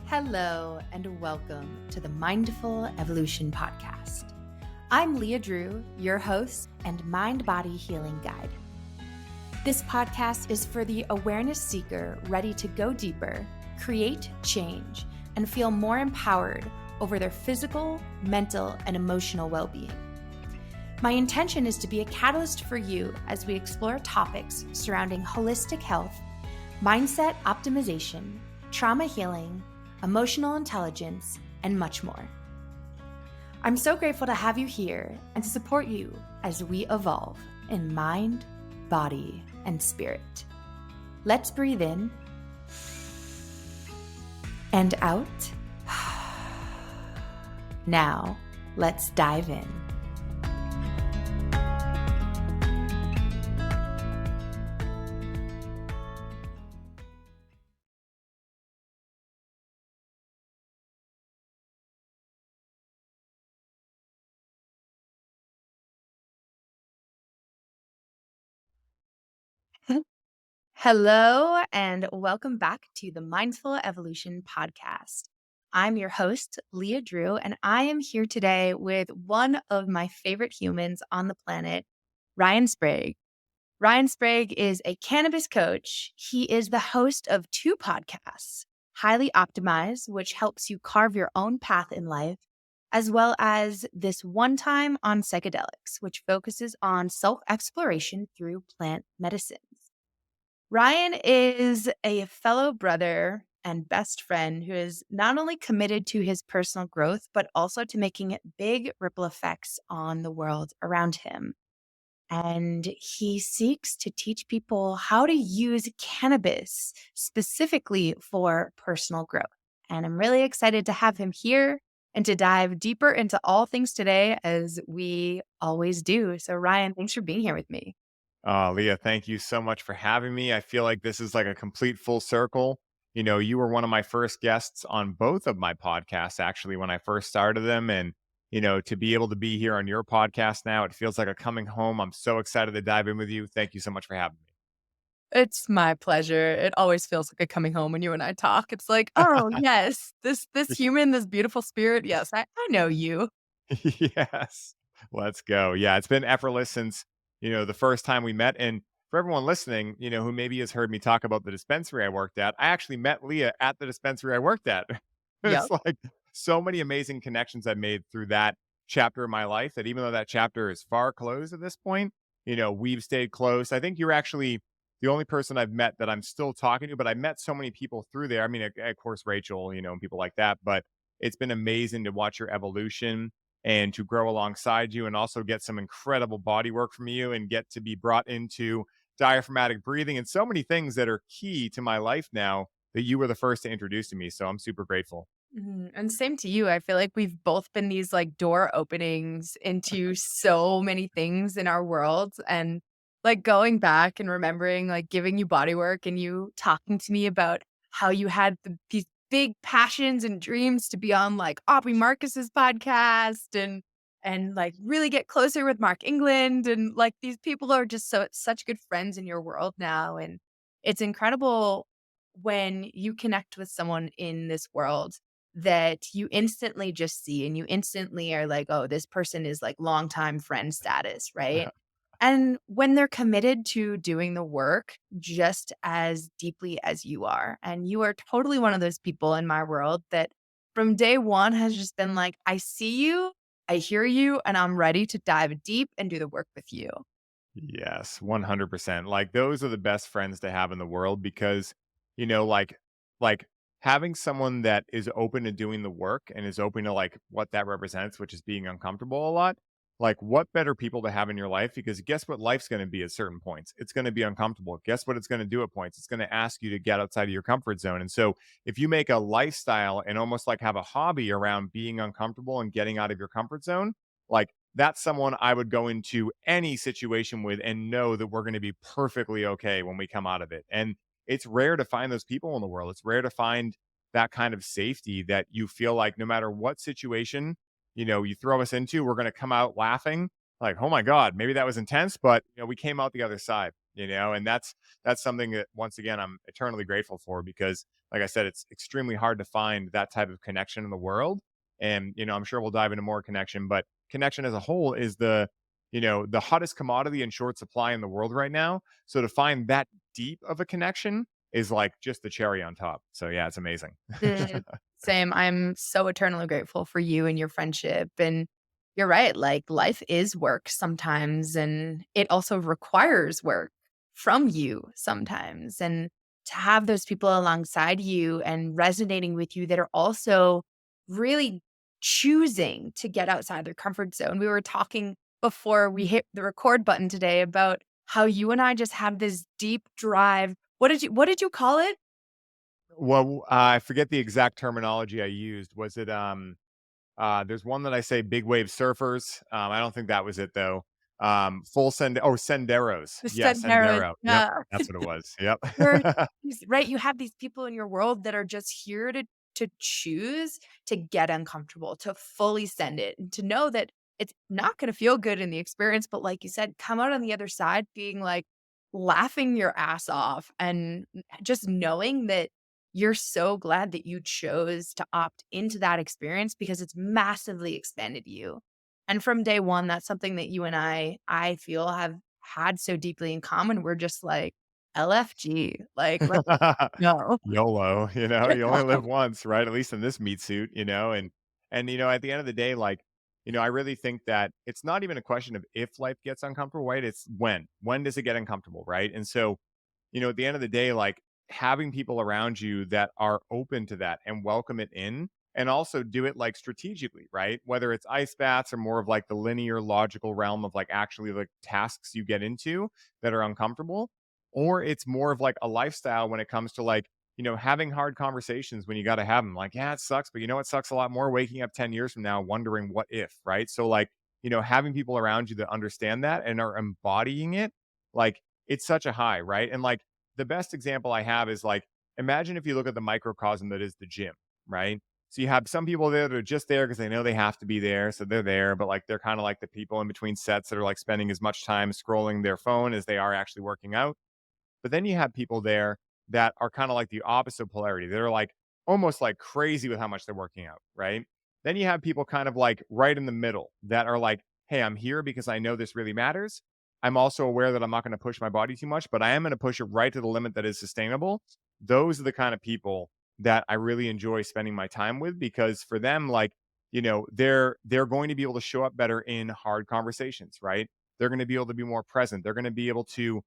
Hello, and welcome to the Mindful Evolution Podcast. I'm Leah Drew, your host and mind-body healing guide. This podcast is for the awareness seeker ready to go deeper, create change, and feel more empowered over their physical, mental, and emotional well-being. My intention is to be a catalyst for you as we explore topics surrounding holistic health, mindset optimization, trauma healing, emotional intelligence, and much more. I'm so grateful to have you here and to support you as we evolve in mind, body, and spirit. Let's breathe in and out. Now, let's dive in. Hello, and welcome back to the Mindful Evolution Podcast. I'm your host, Leah Drew, and I am here today with one of my favorite humans on the planet, Ryan Sprague. Ryan Sprague is a cannabis coach. He is the host of two podcasts, Highly Optimized, which helps you carve your own path in life, as well as This One Time on Psychedelics, which focuses on self-exploration through plant medicines. Ryan is a fellow brother and best friend who is not only committed to his personal growth, but also to making big ripple effects on the world around him. And he seeks to teach people how to use cannabis specifically for personal growth. And I'm really excited to have him here and to dive deeper into all things today, as we always do. So Ryan, thanks for being here with me. Leah, thank you so much for having me. I feel like this is like a complete full circle. You know, you were one of my first guests on both of my podcasts, actually, when I first started them. And, you know, to be able to be here on your podcast now, it feels like a coming home. I'm so excited to dive in with you. Thank you so much for having me. It's my pleasure. It always feels like a coming home when you and I talk. It's like, oh yes, this human, this beautiful spirit. Yes, I know you. Yes, let's go. Yeah, it's been effortless since, you know, the first time we met. And for everyone listening, you know, who maybe has heard me talk about the dispensary I worked at, I actually met Leah at the dispensary I worked at. It's Yep. like so many amazing connections I made through that chapter of my life that even though that chapter is far closed at this point, you know, we've stayed close. I think you're actually the only person I've met that I'm still talking to, but I met so many people through there. I mean, of course, Rachel, you know, and people like that, but it's been amazing to watch your evolution and to grow alongside you and also get some incredible body work from you and get to be brought into diaphragmatic breathing and so many things that are key to my life now that you were the first to introduce to me. So I'm super grateful. And same to you. I feel like we've both been these like door openings into so many things in our world. And like going back and remembering like giving you body work and you talking to me about how you had these big passions and dreams to be on like Aubrey Marcus's podcast and like really get closer with Mark England. And like these people are just such good friends in your world now. And it's incredible when you connect with someone in this world that you instantly just see and you instantly are like, oh, this person is like longtime friend status, right? And when they're committed to doing the work just as deeply as you are, and you are totally one of those people in my world that from day one has just been like, I see you, I hear you, and I'm ready to dive deep and do the work with you. Yes, 100%. Like those are the best friends to have in the world because, you know, like having someone that is open to doing the work and is open to like what that represents, which is being uncomfortable a lot. Like what better people to have in your life because guess what life's going to be at certain points. It's going to be uncomfortable. Guess what it's going to do at points? It's going to ask you to get outside of your comfort zone. And so if you make a lifestyle and almost like have a hobby around being uncomfortable and getting out of your comfort zone, like that's someone I would go into any situation with and know that we're going to be perfectly okay when we come out of it. And it's rare to find those people in the world. It's rare to find that kind of safety that you feel like no matter what situation, you know, you throw us into, we're going to come out laughing like, oh my God, maybe that was intense, but you know, we came out the other side. And that's something that once again I'm eternally grateful for because like I said, it's extremely hard to find that type of connection in the world. And I'm sure we'll dive into more connection, but connection as a whole is the hottest commodity in short supply in the world right now. So to find that deep of a connection is like just the cherry on top. So yeah, it's amazing. Mm, same. I'm so eternally grateful for you and your friendship. And you're right. Like life is work sometimes, and it also requires work from you sometimes. And to have those people alongside you and resonating with you that are also really choosing to get outside their comfort zone. We were talking before we hit the record button today about how you and I just have this deep drive. What did you call it? Well, I forget the exact terminology I used. Was it there's one that I say big wave surfers. I don't think that was it though. Full send oh senderos. The Yeah, Sendero, sendero. Yep, yeah. that's what it was. Yep. You're right, you have these people in your world that are just here to choose to get uncomfortable, to fully send it, and to know that it's not gonna feel good in the experience, but like you said, come out on the other side being, like, laughing your ass off and just knowing that you're so glad that you chose to opt into that experience because it's massively expanded you. And from day one, that's something that you and I feel have had so deeply in common. We're just like, LFG, like, let's go. YOLO, you only live once, right? At least in this meat suit, and at the end of the day, like, I really think that it's not even a question of if life gets uncomfortable, right? It's when. When does it get uncomfortable, right? And so, at the end of the day, like having people around you that are open to that and welcome it in and also do it like strategically, right? Whether it's ice baths or more of like the linear logical realm of like actually like tasks you get into that are uncomfortable, or it's more of like a lifestyle when it comes to like, having hard conversations when you got to have them. Like, yeah, it sucks, but it sucks a lot more waking up 10 years from now wondering what if, right? So, like, having people around you that understand that and are embodying it, like, it's such a high, right? And like, the best example I have is like, imagine if you look at the microcosm that is the gym, right? So you have some people there that are just there because they know they have to be there. So they're there, but like they're kind of like the people in between sets that are like spending as much time scrolling their phone as they are actually working out. But then you have people there that are kind of like the opposite polarity. They're like almost like crazy with how much they're working out, right? Then you have people kind of like right in the middle that are like, hey, I'm here because I know this really matters. I'm also aware that I'm not going to push my body too much, but I am going to push it right to the limit that is sustainable. Those are the kind of people that I really enjoy spending my time with because for them, like, they're going to be able to show up better in hard conversations, right? They're going to be able to be more present. They're going to be able to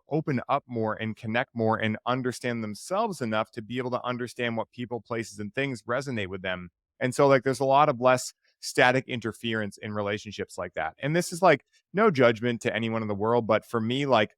open up more and connect more and understand themselves enough to be able to understand what people, places, and things resonate with them. And so, like, there's a lot of less static interference in relationships like that. And this is like no judgment to anyone in the world, but for me, like,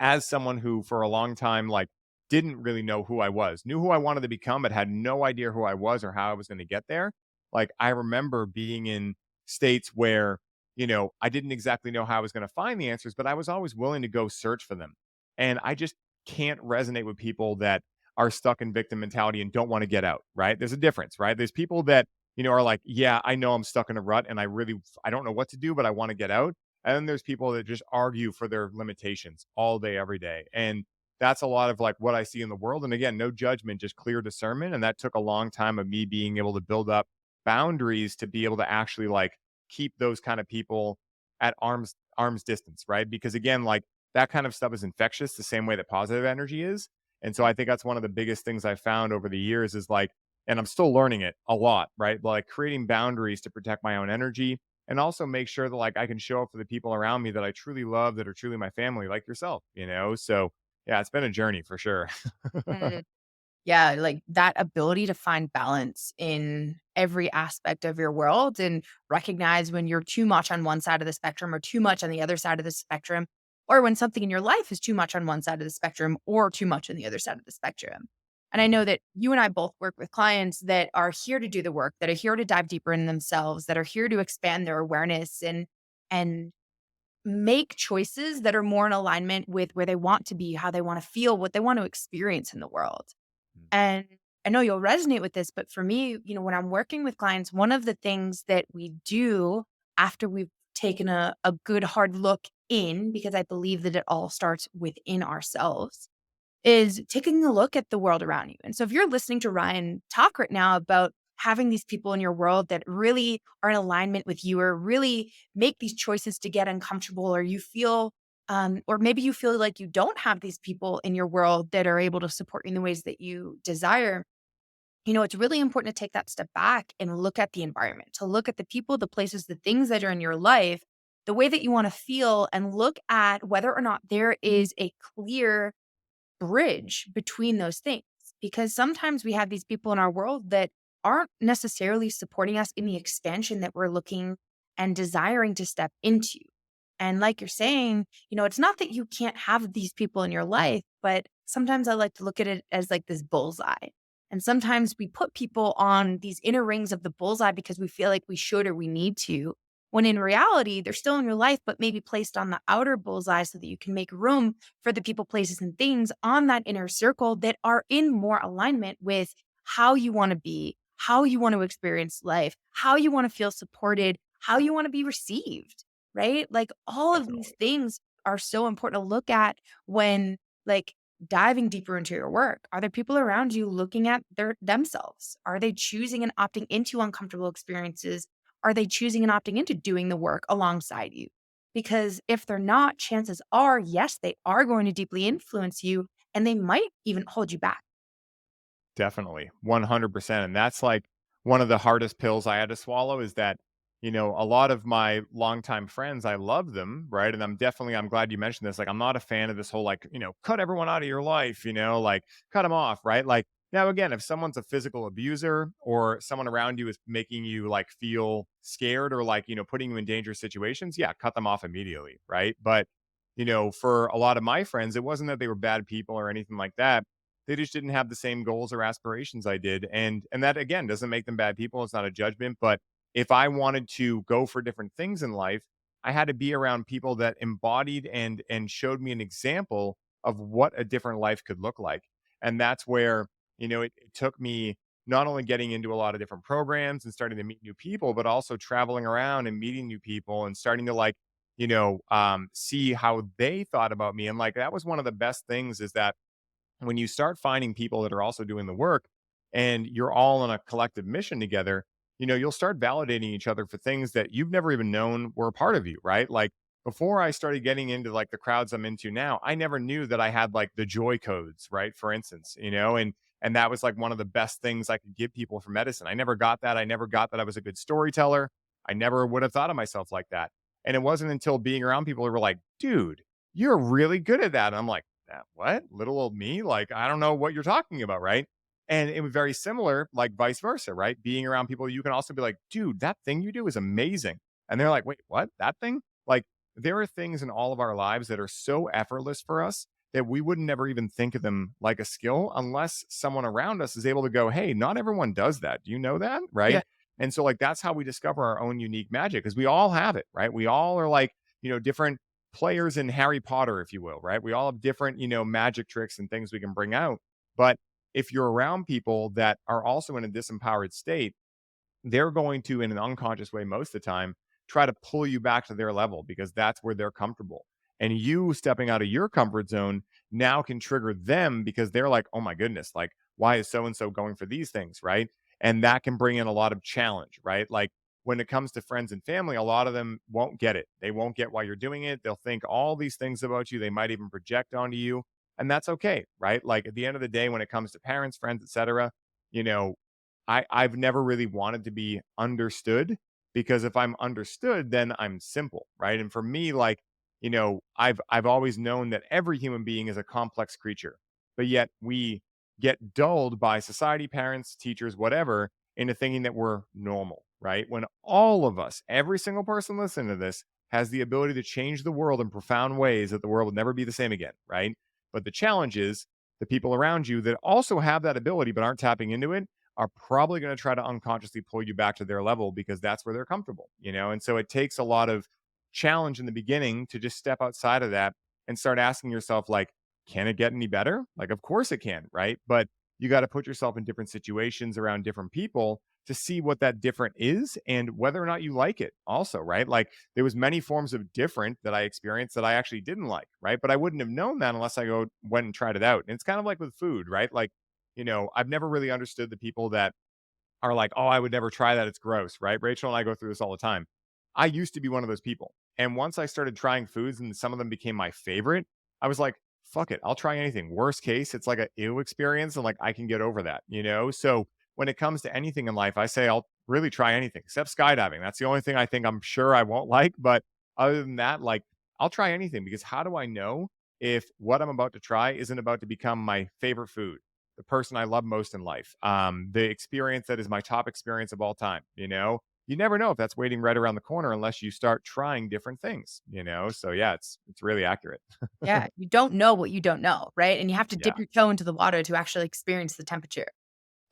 as someone who for a long time like didn't really know who I was, knew who I wanted to become, but had no idea who I was or how I was going to get there. Like I remember being in states where, I didn't exactly know how I was going to find the answers, but I was always willing to go search for them. And I just can't resonate with people that are stuck in victim mentality and don't want to get out, right? There's a difference, right? There's people that, are like, yeah, I know I'm stuck in a rut and I don't know what to do, but I want to get out. And then there's people that just argue for their limitations all day, every day. And that's a lot of like what I see in the world. And again, no judgment, just clear discernment. And that took a long time of me being able to build up boundaries to be able to actually like keep those kind of people at arm's distance, right? Because again, like that kind of stuff is infectious the same way that positive energy is. And so I think that's one of the biggest things I found over the years is like, and I'm still learning it a lot, right? Like creating boundaries to protect my own energy and also make sure that like I can show up for the people around me that I truly love, that are truly my family, like yourself. So yeah, it's been a journey for sure. Mm. Yeah, like that ability to find balance in every aspect of your world and recognize when you're too much on one side of the spectrum or too much on the other side of the spectrum, or when something in your life is too much on one side of the spectrum or too much on the other side of the spectrum. And I know that you and I both work with clients that are here to do the work, that are here to dive deeper in themselves, that are here to expand their awareness and make choices that are more in alignment with where they want to be, how they want to feel, what they want to experience in the world. And I know you'll resonate with this, but for me, when I'm working with clients, one of the things that we do after we've taken a good hard look in, because I believe that it all starts within ourselves, is taking a look at the world around you. And so if you're listening to Ryan talk right now about having these people in your world that really are in alignment with you, or really make these choices to get uncomfortable, or you feel, or maybe you feel like you don't have these people in your world that are able to support you in the ways that you desire, it's really important to take that step back and look at the environment, to look at the people, the places, the things that are in your life, the way that you want to feel, and look at whether or not there is a clear bridge between those things. Because sometimes we have these people in our world that aren't necessarily supporting us in the expansion that we're looking and desiring to step into. And like you're saying, it's not that you can't have these people in your life, but sometimes I like to look at it as like this bullseye. And sometimes we put people on these inner rings of the bullseye because we feel like we should or we need to, when in reality, they're still in your life, but maybe placed on the outer bullseye so that you can make room for the people, places, and things on that inner circle that are in more alignment with how you want to be, how you want to experience life, how you want to feel supported, how you want to be received, right? Like all of these Definitely. things are so important to look at when, like, diving deeper into your work. Are there people around you looking at themselves? Are they choosing and opting into uncomfortable experiences? Are they choosing and opting into doing the work alongside you? Because if they're not, chances are, yes, they are going to deeply influence you, and they might even hold you back. Definitely, 100%, and that's, like, one of the hardest pills I had to swallow is that, a lot of my longtime friends, I love them, right? And I'm glad you mentioned this, like, I'm not a fan of this whole, like, cut everyone out of your life, like, cut them off, right? Like, now again, if someone's a physical abuser or someone around you is making you, like, feel scared or, like, putting you in dangerous situations, yeah, cut them off immediately, right? But, for a lot of my friends, it wasn't that they were bad people or anything like that. They just didn't have the same goals or aspirations I did, and that again doesn't make them bad people. It's not a judgment, but if I wanted to go for different things in life, I had to be around people that embodied and showed me an example of what a different life could look like. And that's where, it took me not only getting into a lot of different programs and starting to meet new people, but also traveling around and meeting new people and starting to like, see how they thought about me. And like that was one of the best things is that when you start finding people that are also doing the work and you're all on a collective mission together, you'll start validating each other for things that you've never even known were a part of you, right? Like before I started getting into like the crowds I'm into now, I never knew that I had like the joy codes, right? For instance, and that was like one of the best things I could give people for medicine. I never got that. I never got that I was a good storyteller. I never would have thought of myself like that. And it wasn't until being around people who were like, dude, you're really good at that. And I'm like, that what? Little old me? Like, I don't know what you're talking about, right? And it was very similar, like vice versa, right? Being around people, you can also be like, dude, that thing you do is amazing. And they're like, wait, what? That thing? Like, there are things in all of our lives that are so effortless for us that we would never even think of them like a skill unless someone around us is able to go, hey, not everyone does that. Do you know that? Yeah. Right. And so, like, that's how we discover our own unique magic because we all have it, right? We all are like, different players in Harry Potter, if you will, right? We all have different, magic tricks and things we can bring out. But if you're around people that are also in a disempowered state, they're going to, in an unconscious way, most of the time, try to pull you back to their level because that's where they're comfortable. And you stepping out of your comfort zone now can trigger them because they're like, oh my goodness, like, why is so and so going for these things? Right. And that can bring in a lot of challenge, right? Like, when it comes to friends and family, a lot of them won't get it. They won't get why you're doing it. They'll think all these things about you. They might even project onto you. And that's okay. Right. Like, at the end of the day, when it comes to parents, friends, etc., you know, I've never really wanted to be understood because if I'm understood, then I'm simple, right? And for me, like, I've always known that every human being is a complex creature, but yet we get dulled by society, parents, teachers, whatever, into thinking that we're normal, right? When all of us, every single person listening to this, has the ability to change the world in profound ways that the world will never be the same again, right? But the challenge is the people around you that also have that ability but aren't tapping into it are probably going to try to unconsciously pull you back to their level because that's where they're comfortable. And so it takes a lot of challenge in the beginning to just step outside of that and start asking yourself, like, can it get any better? Like, of course it can, right? But you got to put yourself in different situations around different people to see what that different is and whether or not you like it also, right? Like there was many forms of different that I experienced that I actually didn't like, right? But I wouldn't have known that unless went and tried it out. And it's kind of like with food, right? Like, I've never really understood the people that are like, "Oh, I would never try that. It's gross," right? Rachel and I go through this all the time. I used to be one of those people. And once I started trying foods and some of them became my favorite, I was like, fuck it. I'll try anything. Worst case, it's like a ew experience and like I can get over that. So when it comes to anything in life, I say I'll really try anything except skydiving. That's the only thing I think I'm sure I won't like. But other than that, like I'll try anything because how do I know if what I'm about to try isn't about to become my favorite food? The person I love most in life, the experience that is my top experience of all time. You never know if that's waiting right around the corner unless you start trying different things. So yeah, it's really accurate. Yeah, you don't know what you don't know, right? And you have to Yeah, dip your toe into the water to actually experience the temperature.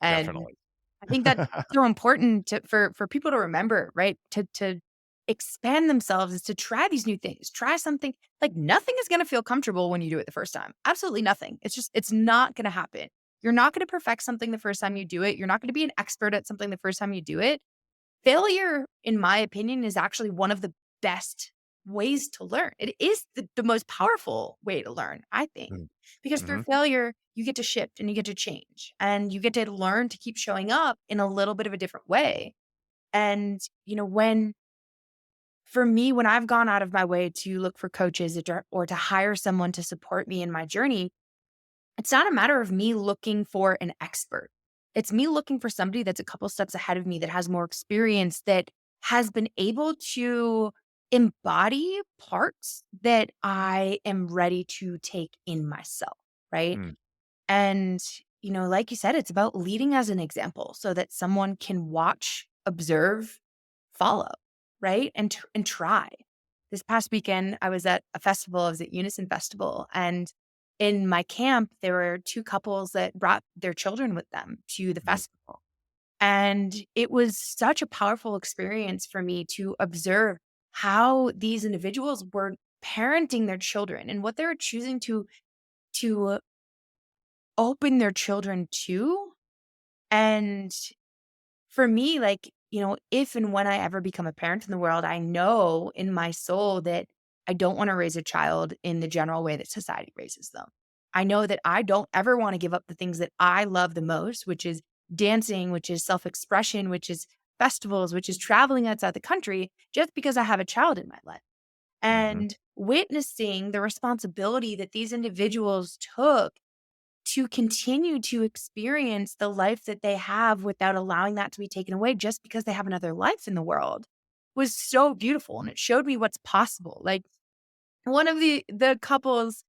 And definitely. I think that's so important for people to remember, right? To expand themselves is to try these new things. Try something like nothing is going to feel comfortable when you do it the first time. Absolutely nothing. It's not going to happen. You're not going to perfect something the first time you do it. You're not going to be an expert at something the first time you do it. Failure, in my opinion, is actually one of the best ways to learn. It is the most powerful way to learn, I think, because through Mm-hmm. failure, you get to shift and you get to change and you get to learn to keep showing up in a little bit of a different way. And, for me, when I've gone out of my way to look for coaches or to hire someone to support me in my journey, it's not a matter of me looking for an expert. It's me looking for somebody that's a couple steps ahead of me that has more experience, that has been able to embody parts that I am ready to take in myself, right? Mm, And, like you said, it's about leading as an example so that someone can watch, observe, follow, right? And try. This past weekend, I was at a festival. I was at Unison Festival, and in my camp, there were two couples that brought their children with them to the mhm, festival. And it was such a powerful experience for me to observe how these individuals were parenting their children and what they were choosing to open their children to. And for me, like, if and when I ever become a parent in the world, I know in my soul that I don't want to raise a child in the general way that society raises them. I know that I don't ever want to give up the things that I love the most, which is dancing, which is self expression, which is festivals, which is traveling outside the country, just because I have a child in my life. mhm. And witnessing the responsibility that these individuals took to continue to experience the life that they have without allowing that to be taken away just because they have another life in the world was so beautiful, and it showed me what's possible. Like, one of the couples,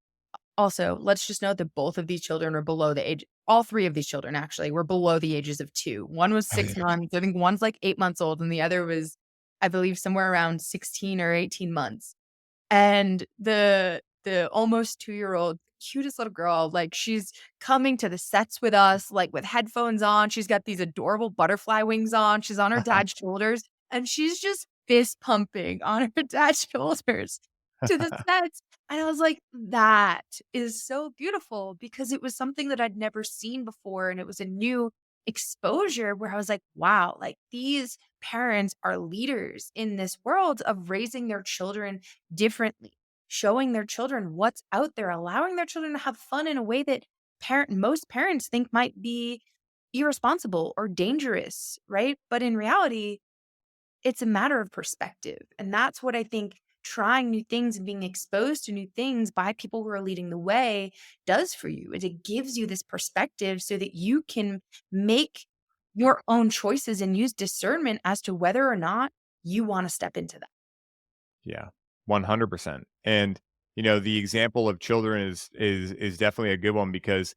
also, let's just note that both of these children are below the age, all 3 of these children actually were below the ages of 2. One was 6 months, I think one's like 8 months old, and the other was, I believe, somewhere around 16 or 18 months. And the almost 2-year-old, cutest little girl, like, she's coming to the sets with us, like, with headphones on. She's got these adorable butterfly wings on. She's on her dad's shoulders, and she's just fist pumping on her dad's shoulders to the sets. And I was like, "That is so beautiful," because it was something that I'd never seen before, and it was a new exposure where I was like, "Wow, like, these parents are leaders in this world of raising their children differently, showing their children what's out there, allowing their children to have fun in a way that most parents think might be irresponsible or dangerous, right? But in reality, it's a matter of perspective. And that's what I think trying new things and being exposed to new things by people who are leading the way does for you. Is it gives you this perspective so that you can make your own choices and use discernment as to whether or not you want to step into that. Yeah, 100%. And, the example of children is definitely a good one because,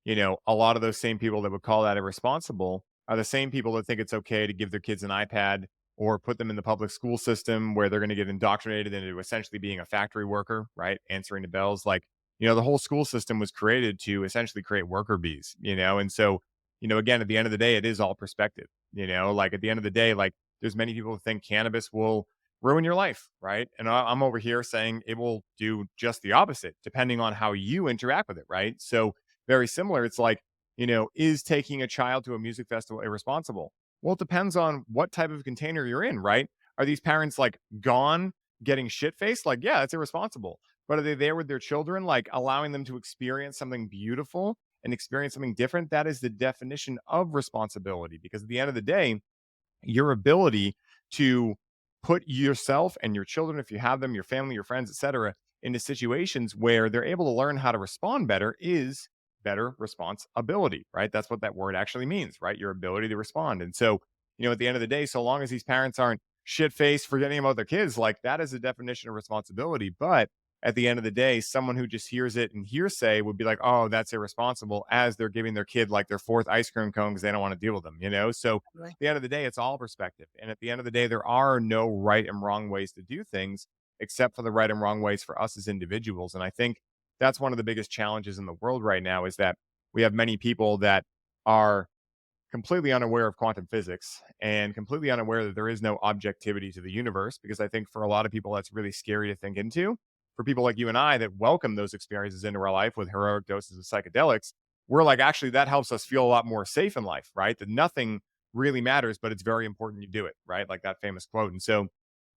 a lot of those same people that would call that irresponsible are the same people that think it's okay to give their kids an iPad or put them in the public school system where they're going to get indoctrinated into essentially being a factory worker, right? Answering the bells. Like, the whole school system was created to essentially create worker bees. And so, again, at the end of the day, it is all perspective. Like at the end of the day, like there's many people who think cannabis will ruin your life, right? And I'm over here saying it will do just the opposite, depending on how you interact with it, right? So, very similar. It's like, is taking a child to a music festival irresponsible? Well, it depends on what type of container you're in, right? Are these parents like gone getting shit faced? Like, yeah, that's irresponsible. But are they there with their children, like allowing them to experience something beautiful and experience something different? That is the definition of responsibility. Because at the end of the day, your ability to put yourself and your children, if you have them, your family, your friends, etc., into situations where they're able to learn how to respond better is better responsibility, right? That's what that word actually means, right? Your ability to respond. And so, at the end of the day, so long as these parents aren't shit faced forgetting about their kids, like that is a definition of responsibility. But at the end of the day, someone who just hears it and hearsay would be like, oh, that's irresponsible, as they're giving their kid like their fourth ice cream cone because they don't want to deal with them. So Right. the end of the day, it's all perspective. And at the end of the day, there are no right and wrong ways to do things except for the right and wrong ways for us as individuals. And I think that's one of the biggest challenges in the world right now is that we have many people that are completely unaware of quantum physics and completely unaware that there is no objectivity to the universe. Because I think for a lot of people, that's really scary to think into. For people like you and I that welcome those experiences into our life with heroic doses of psychedelics, we're like, actually, that helps us feel a lot more safe in life, right? That nothing really matters, but it's very important you do it, right? Like that famous quote. And so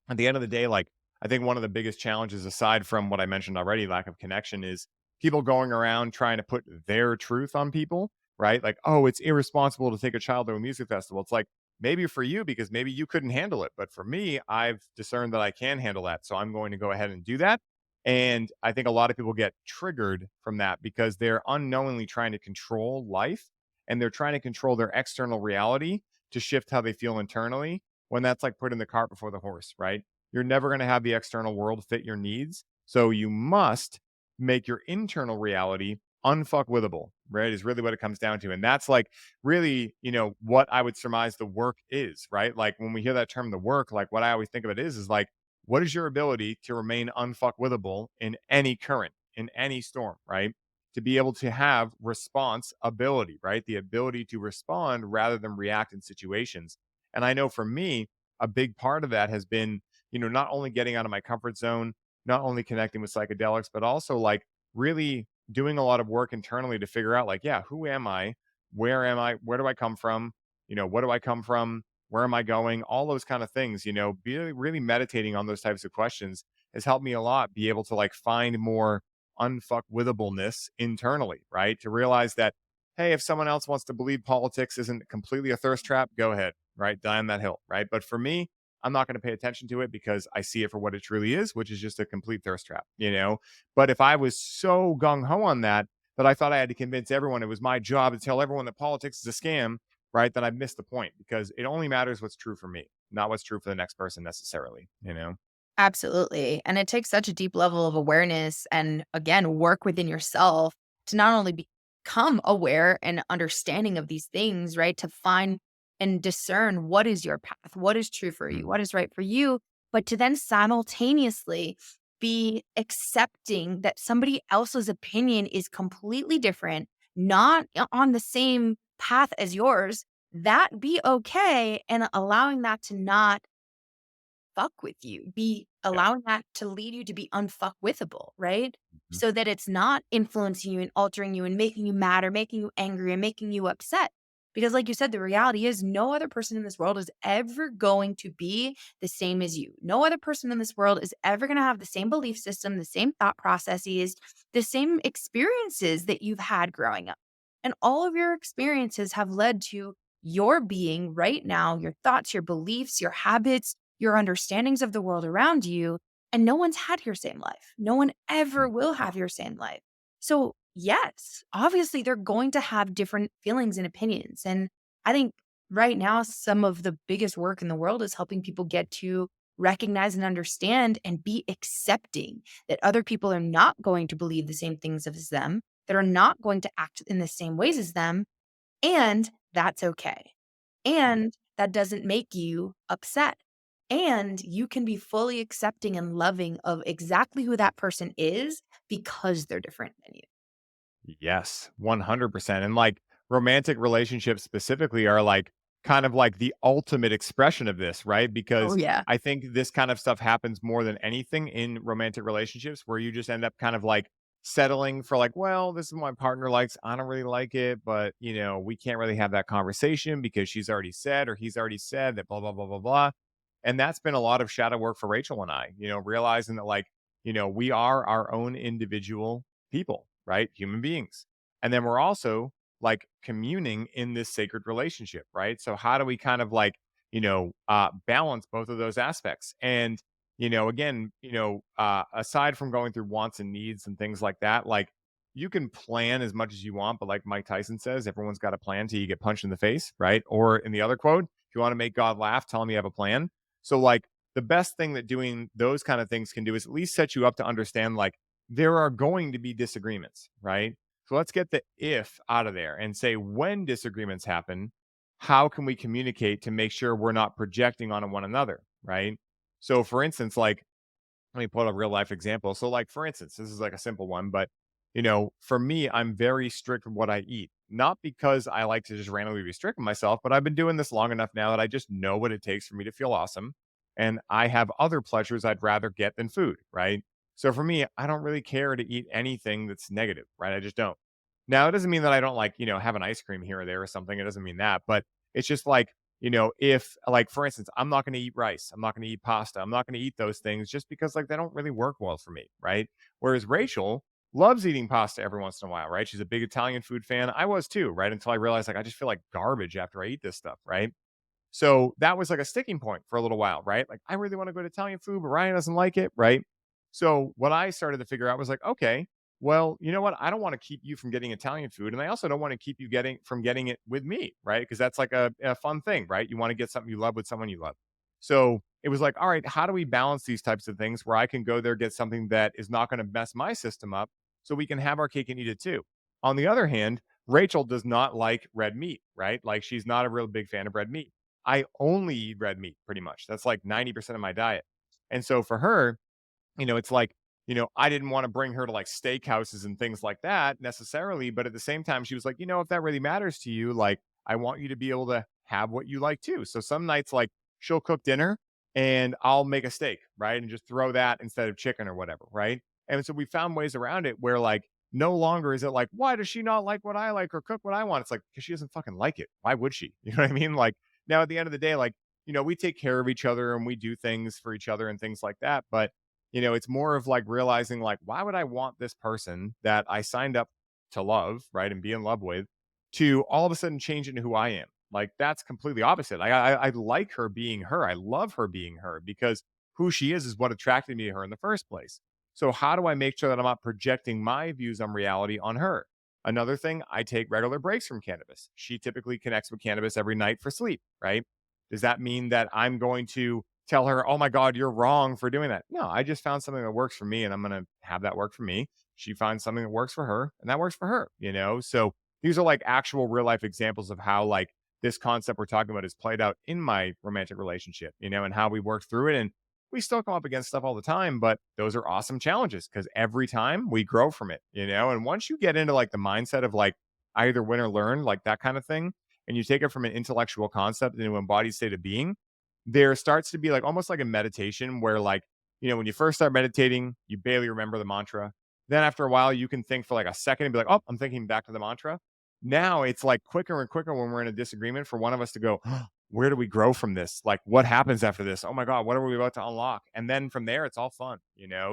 at the end of the day, like I think one of the biggest challenges, aside from what I mentioned already, lack of connection, is people going around trying to put their truth on people, right? Like, oh, it's irresponsible to take a child to a music festival. It's like maybe for you because maybe you couldn't handle it, but for me, I've discerned that I can handle that, so I'm going to go ahead and do that. And I think a lot of people get triggered from that because they're unknowingly trying to control life and they're trying to control their external reality to shift how they feel internally, when that's like putting the cart before the horse, right? You're never going to have the external world fit your needs. So you must make your internal reality unfuckwithable, right? Is really what it comes down to. And that's like really, what I would surmise the work is, right? Like when we hear that term, the work, like what I always think of it is like, what is your ability to remain unfuckwithable in any current, in any storm, right? To be able to have response ability, right? The ability to respond rather than react in situations. And I know for me, a big part of that has been, not only getting out of my comfort zone, not only connecting with psychedelics, but also like really doing a lot of work internally to figure out, like, yeah, who am I? Where am I? Where do I come from? What do I come from? Where am I going? All those kind of things, be really meditating on those types of questions has helped me a lot be able to like find more unfuckwithableness internally, right? To realize that, hey, if someone else wants to believe politics isn't completely a thirst trap, go ahead, right? Die on that hill, right? But for me, I'm not going to pay attention to it because I see it for what it truly is, which is just a complete thirst trap. But if I was so gung ho on that, that I thought I had to convince everyone it was my job to tell everyone that politics is a scam, right? Then I've missed the point because it only matters what's true for me, not what's true for the next person necessarily. Absolutely. And it takes such a deep level of awareness and, again, work within yourself to not only become aware and understanding of these things, right? To find and discern what is your path, what is true for you, Mhm. what is right for you, but to then simultaneously be accepting that somebody else's opinion is completely different, not on the same path as yours, that be okay. And allowing that to not fuck with you, be Yeah. allowing that to lead you to be unfuckwithable, right? Mhm. So that it's not influencing you and altering you and making you mad or making you angry and making you upset. Because, like you said, the reality is no other person in this world is ever going to be the same as you. No other person in this world is ever going to have the same belief system, the same thought processes, the same experiences that you've had growing up. And all of your experiences have led to your being right now, your thoughts, your beliefs, your habits, your understandings of the world around you, and no one's had your same life. No one ever Mhm. will have your same life. So, yes, obviously they're going to have different feelings and opinions. And I think right now, some of the biggest work in the world is helping people get to recognize and understand and be accepting that other people are not going to believe the same things as them, that are not going to act in the same ways as them, and that's okay. Yeah. And that doesn't make you upset. And you can be fully accepting and loving of exactly who that person is because they're different than you. Yes, 100%. And like romantic relationships specifically are like kind of like the ultimate expression of this, right? Oh, Because yeah. I think this kind of stuff happens more than anything in romantic relationships where you just end up kind of like settling for like, well, this is what my partner likes. I don't really like it, but we can't really have that conversation because she's already said or he's already said that blah, blah, blah, blah, blah. And that's been a lot of shadow work for Rachel and I, realizing that like, we are our own individual people, right? Human beings. And then we're also like communing in this sacred relationship, right? So how do we kind of like, balance both of those aspects? And again, aside from going through wants and needs and things like that, like you can plan as much as you want, but like Mike Tyson says, everyone's got a plan till you get punched in the face, right? Or in the other quote, if you want to make God laugh, tell him you have a plan. So, like, the best thing that doing those kind of things can do is at least set you up to understand, like, there are going to be disagreements, right? So, let's get the if out of there and say, when disagreements happen, how can we communicate to make sure we're not projecting on one another, right? So, for instance, like, let me pull a real life example. So, like, for instance, this is like a simple one, but for me, I'm very strict with what I eat. Not because I like to just randomly restrict myself, but I've been doing this long enough now that I just know what it takes for me to feel awesome. And I have other pleasures I'd rather get than food, right? So for me, I don't really care to eat anything that's negative, right? I just don't. Now, it doesn't mean that I don't like, have an ice cream here or there or something. It doesn't mean that, but it's just like, if like for instance, I'm not going to eat rice, I'm not going to eat pasta, I'm not going to eat those things just because like they don't really work well for me, right? Whereas Rachel loves eating pasta every once in a while, right? She's a big Italian food fan. I was too, right? Until I realized like I just feel like garbage after I eat this stuff, right? So that was like a sticking point for a little while, right? Like, I really want to go to Italian food, but Ryan doesn't like it, right? So what I started to figure out was like, okay, well, you know what? I don't want to keep you from getting Italian food, and I also don't want to keep you getting it with me, right? Because that's like a fun thing, right? You want to get something you love with someone you love. So it was like, all right, how do we balance these types of things where I can go there, get something that is not going to mess my system up, so we can have our cake and eat it too. On the other hand, Rachel does not like red meat, right? Like she's not a real big fan of red meat. I only eat red meat pretty much. That's like 90% of my diet. And so for her, it's like, I didn't want to bring her to like steakhouses and things like that necessarily. But at the same time, she was like, if that really matters to you, like, I want you to be able to have what you like too. So some nights, like, she'll cook dinner and I'll make a steak, right? And just throw that instead of chicken or whatever, right? And so we found ways around it where, like, no longer is it like, why does she not like what I like or cook what I want? It's like, because she doesn't fucking like it. Why would she? You know what I mean? Like, now at the end of the day, like, we take care of each other and we do things for each other and things like that. But it's more of like realizing like, why would I want this person that I signed up to love, right, and be in love with, to all of a sudden change into who I am? Like that's completely opposite. I like her being her. I love her being her because who she is what attracted me to her in the first place. So how do I make sure that I'm not projecting my views on reality on her? Another thing, I take regular breaks from cannabis. She typically connects with cannabis every night for sleep, right? Does that mean that I'm going to tell her, "Oh my God, you're wrong for doing that"? No, I just found something that works for me and I'm going to have that work for me. She finds something that works for her and that works for her. So these are like actual real life examples of how like this concept we're talking about is played out in my romantic relationship, and how we work through it. And we still come up against stuff all the time, but those are awesome challenges because every time we grow from it. And once you get into like the mindset of like, I either win or learn, like that kind of thing, and you take it from an intellectual concept into an embodied state of being, there starts to be like almost like a meditation where like, when you first start meditating, you barely remember the mantra. Then after a while, you can think for like a second and be like, oh, I'm thinking back to the mantra. Now it's like quicker and quicker when we're in a disagreement for one of us to go, where do we grow from this? Like, what happens after this? Oh my God, what are we about to unlock? And then from there, it's all fun.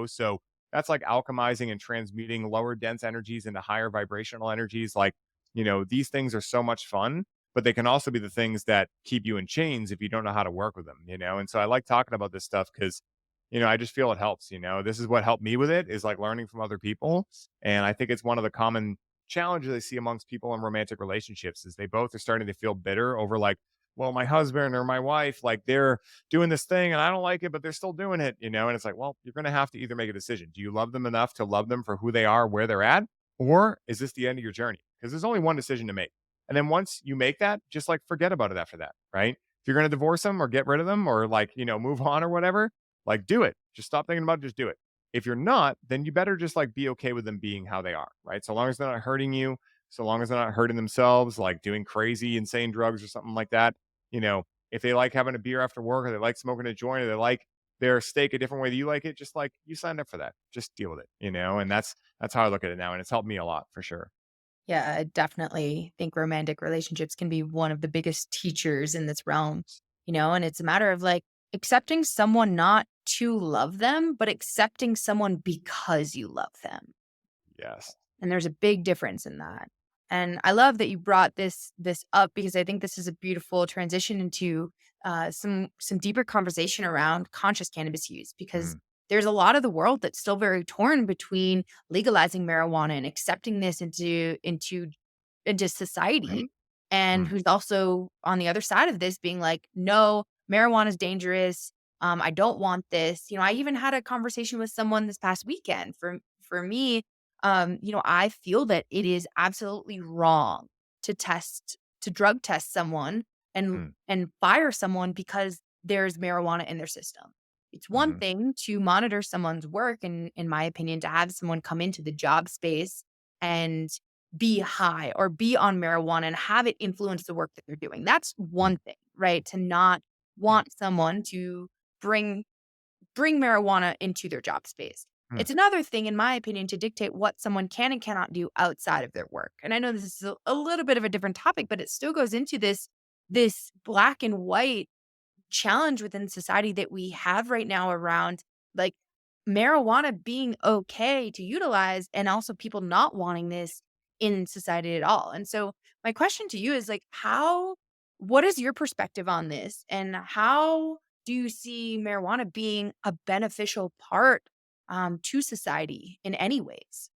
So that's like alchemizing and transmuting lower dense energies into higher vibrational energies. Like, these things are so much fun, but they can also be the things that keep you in chains if you don't know how to work with them. And so I like talking about this stuff because, I just feel it helps. This is what helped me with it is like learning from other people. And I think it's one of the common challenges I see amongst people in romantic relationships is they both are starting to feel bitter over like, well, my husband or my wife, like they're doing this thing and I don't like it, but they're still doing it. And it's like, well, you're going to have to either make a decision. Do you love them enough to love them for who they are, where they're at? Or is this the end of your journey? Because there's only one decision to make. And then once you make that, just like forget about it after that, right? If you're going to divorce them or get rid of them or like, move on or whatever, like do it. Just stop thinking about it. Just do it. If you're not, then you better just like be okay with them being how they are, right? So long as they're not hurting you, so long as they're not hurting themselves, like doing crazy, insane drugs or something like that. If they like having a beer after work or they like smoking a joint or they like, their steak a different way that you like it, just like you signed up for that. Just deal with it, and that's how I look at it now, and it's helped me a lot for sure. Yeah, I definitely think romantic relationships can be one of the biggest teachers in this realm, and it's a matter of like accepting someone not to love them, but accepting someone because you love them. Yes. And there's a big difference in that. And I love that you brought this up because I think this is a beautiful transition into some deeper conversation around conscious cannabis use because Mhm. there's a lot of the world that's still very torn between legalizing marijuana and accepting this into society, and Mhm. who's also on the other side of this being like, no, marijuana is dangerous. I don't want this. I even had a conversation with someone this past weekend. For me, I feel that it is absolutely wrong to drug test someone and Mhm. fire someone because there's marijuana in their system. It's one Mhm. thing to monitor someone's work and in my opinion to have someone come into the job space and be high or be on marijuana and have it influence the work that they're doing. That's Mhm. one thing, right? To not want someone to bring marijuana into their job space. Mhm. It's another thing, in my opinion, to dictate what someone can and cannot do outside of their work. And I know this is a little bit of a different topic, but it still goes into this black and white challenge within society that we have right now around like marijuana being okay to utilize and also people not wanting this in society at all. And so my question to you is like what is your perspective on this and how do you see marijuana being a beneficial part to society in any ways?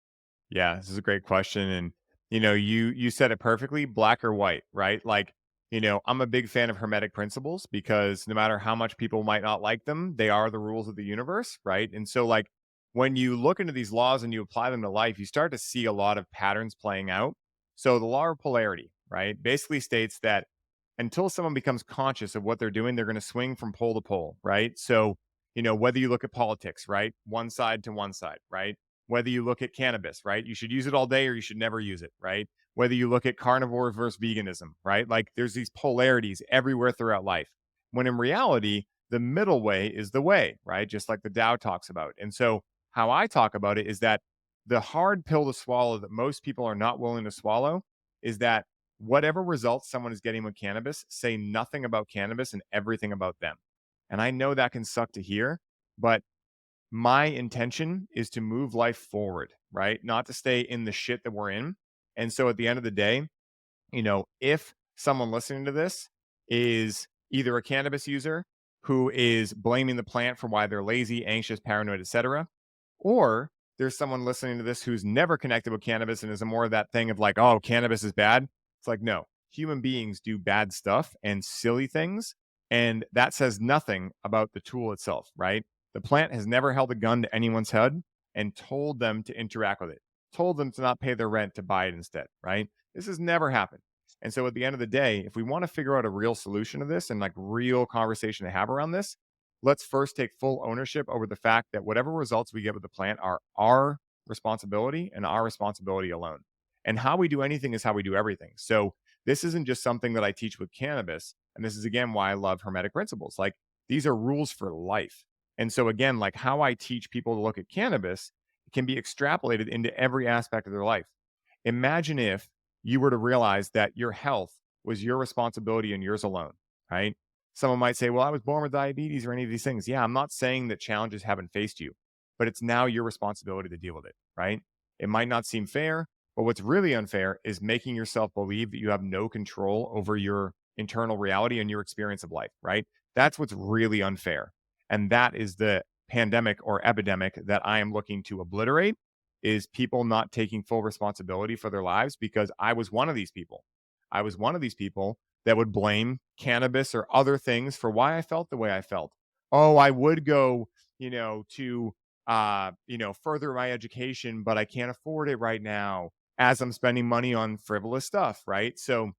Yeah, this is a great question, and you said it perfectly, black or white, right? Like, I'm a big fan of hermetic principles because no matter how much people might not like them, they are the rules of the universe, right? And so, like, when you look into these laws and you apply them to life, you start to see a lot of patterns playing out. So, the law of polarity, right, basically states that until someone becomes conscious of what they're doing, they're going to swing from pole to pole, right? So, whether you look at politics, right, one side to one side, right? Whether you look at cannabis, right? You should use it all day or you should never use it, right? Whether you look at carnivore versus veganism, right? Like there's these polarities everywhere throughout life. When in reality, the middle way is the way, right? Just like the Tao talks about. And so, how I talk about it is that the hard pill to swallow that most people are not willing to swallow is that whatever results someone is getting with cannabis, say nothing about cannabis and everything about them. And I know that can suck to hear, but my intention is to move life forward, right? Not to stay in the shit that we're in. And so at the end of the day, if someone listening to this is either a cannabis user who is blaming the plant for why they're lazy, anxious, paranoid, etc., or there's someone listening to this who's never connected with cannabis and is more of that thing of like, oh, cannabis is bad. It's like, no, human beings do bad stuff and silly things. And that says nothing about the tool itself, right? The plant has never held a gun to anyone's head and told them to interact with it, told them to not pay their rent to buy it instead, right? This has never happened. And so at the end of the day, if we want to figure out a real solution to this and like real conversation to have around this, let's first take full ownership over the fact that whatever results we get with the plant are our responsibility and our responsibility alone. And how we do anything is how we do everything. So this isn't just something that I teach with cannabis. And this is again why I love hermetic principles. Like these are rules for life. And so again, like how I teach people to look at cannabis can be extrapolated into every aspect of their life. Imagine if you were to realize that your health was your responsibility and yours alone, right? Someone might say, well, I was born with diabetes or any of these things. Yeah, I'm not saying that challenges haven't faced you, but it's now your responsibility to deal with it, right? It might not seem fair, but what's really unfair is making yourself believe that you have no control over your internal reality and your experience of life, right? That's what's really unfair. And that is the pandemic or epidemic that I am looking to obliterate is people not taking full responsibility for their lives because I was one of these people. I was one of these people that would blame cannabis or other things for why I felt the way I felt. Oh, I would go, to further my education, but I can't afford it right now as I'm spending money on frivolous stuff, right? So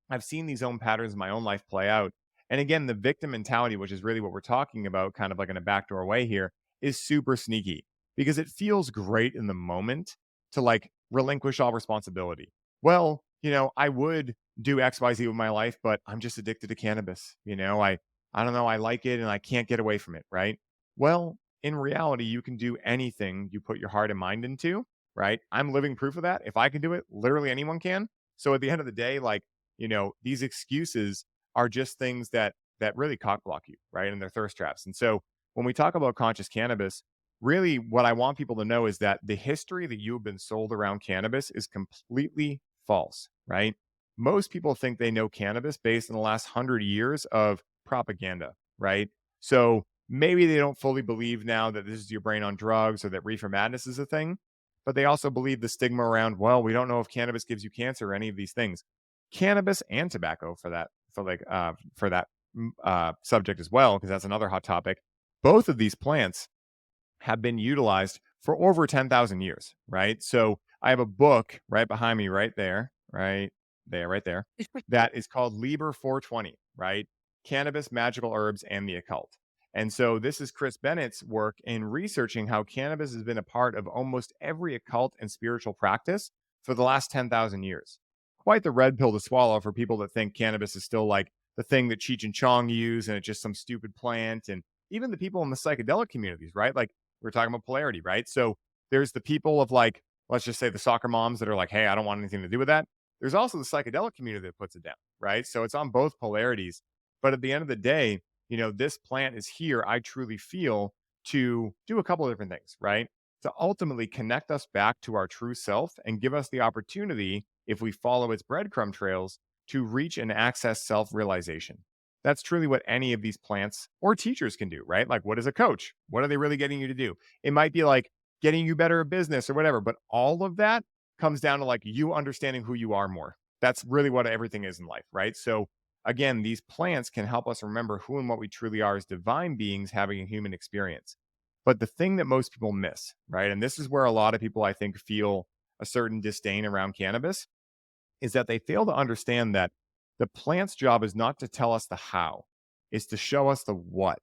I've seen these own patterns in my own life play out. And again, the victim mentality, which is really what we're talking about, kind of like in a backdoor way here, is super sneaky because it feels great in the moment to like relinquish all responsibility. Well, I would do XYZ with my life, but I'm just addicted to cannabis. I don't know, I like it and I can't get away from it, right? Well, in reality, you can do anything you put your heart and mind into, right? I'm living proof of that. If I can do it, literally anyone can. So at the end of the day, like, these excuses are just things that really cock block you, right? And they're thirst traps. And so when we talk about conscious cannabis, really what I want people to know is that the history that you've been sold around cannabis is completely false, right? Most people think they know cannabis based on the last 100 years of propaganda, right? So maybe they don't fully believe now that this is your brain on drugs or that reefer madness is a thing, but they also believe the stigma around, well, we don't know if cannabis gives you cancer or any of these things. Cannabis and tobacco for that subject as well, because that's another hot topic. Both of these plants have been utilized for over 10,000 years, right? So I have a book right behind me, right there, that is called Liber 420, right? Cannabis, Magical Herbs, and the Occult. And so this is Chris Bennett's work in researching how cannabis has been a part of almost every occult and spiritual practice for the last 10,000 years. Quite the red pill to swallow for people that think cannabis is still like the thing that Cheech and Chong use and it's just some stupid plant. And even the people in the psychedelic communities, right? Like we're talking about polarity, right? So there's the people of like, let's just say the soccer moms that are like, hey, I don't want anything to do with that. There's also the psychedelic community that puts it down, right? So it's on both polarities. But at the end of the day, this plant is here, I truly feel, to do a couple of different things, right? To ultimately connect us back to our true self and give us the opportunity, if we follow its breadcrumb trails, to reach and access self realization. That's truly what any of these plants or teachers can do, right? Like, what is a coach? What are they really getting you to do? It might be like getting you better at business or whatever, but all of that comes down to like you understanding who you are more. That's really what everything is in life, right? So, again, these plants can help us remember who and what we truly are as divine beings having a human experience. But the thing that most people miss, right? And this is where a lot of people, I think, feel a certain disdain around cannabis is that they fail to understand that the plant's job is not to tell us the how, it's to show us the what.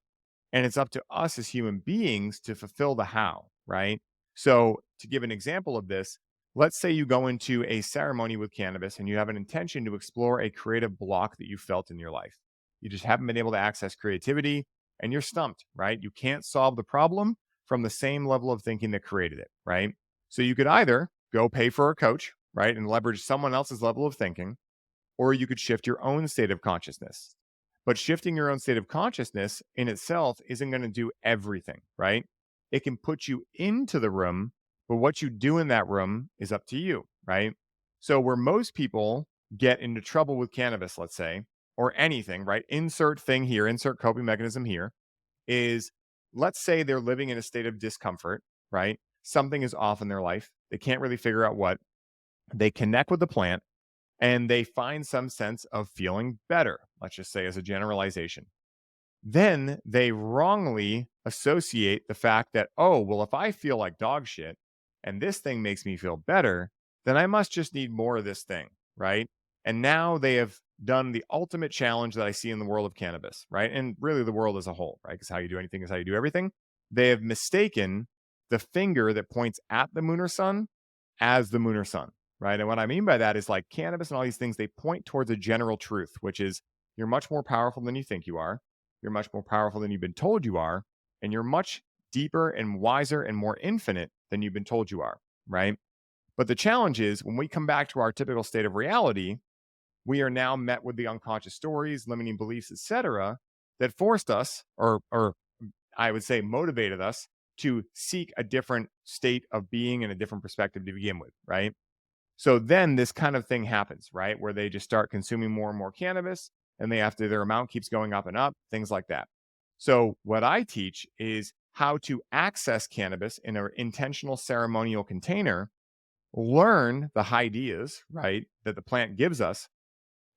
And it's up to us as human beings to fulfill the how, right? So, to give an example of this, let's say you go into a ceremony with cannabis and you have an intention to explore a creative block that you felt in your life. You just haven't been able to access creativity and you're stumped, right? You can't solve the problem from the same level of thinking that created it, right? So, you could either go pay for a coach, right, and leverage someone else's level of thinking, or you could shift your own state of consciousness. But shifting your own state of consciousness in itself isn't going to do everything, right? It can put you into the room, but what you do in that room is up to you, right? So, where most people get into trouble with cannabis, let's say, or anything, right? Insert thing here, insert coping mechanism here, is let's say they're living in a state of discomfort, right? Something is off in their life. They can't really figure out what. They connect with the plant and they find some sense of feeling better, let's just say as a generalization. Then they wrongly associate the fact that, oh, well, if I feel like dog shit and this thing makes me feel better, then I must just need more of this thing, right? And now they have done the ultimate challenge that I see in the world of cannabis, right? And really the world as a whole, right? Because how you do anything is how you do everything. They have mistaken the finger that points at the moon or sun as the moon or sun, right? And what I mean by that is like cannabis and all these things, they point towards a general truth, which is you're much more powerful than you think you are. You're much more powerful than you've been told you are. And you're much deeper and wiser and more infinite than you've been told you are, right? But the challenge is when we come back to our typical state of reality, we are now met with the unconscious stories, limiting beliefs, etc., that forced us, or I would say motivated us to seek a different state of being and a different perspective to begin with, right? So then this kind of thing happens, right? Where they just start consuming more and more cannabis and they have to, their amount keeps going up and up, things like that. So what I teach is how to access cannabis in an intentional ceremonial container, learn the ideas, right, that the plant gives us,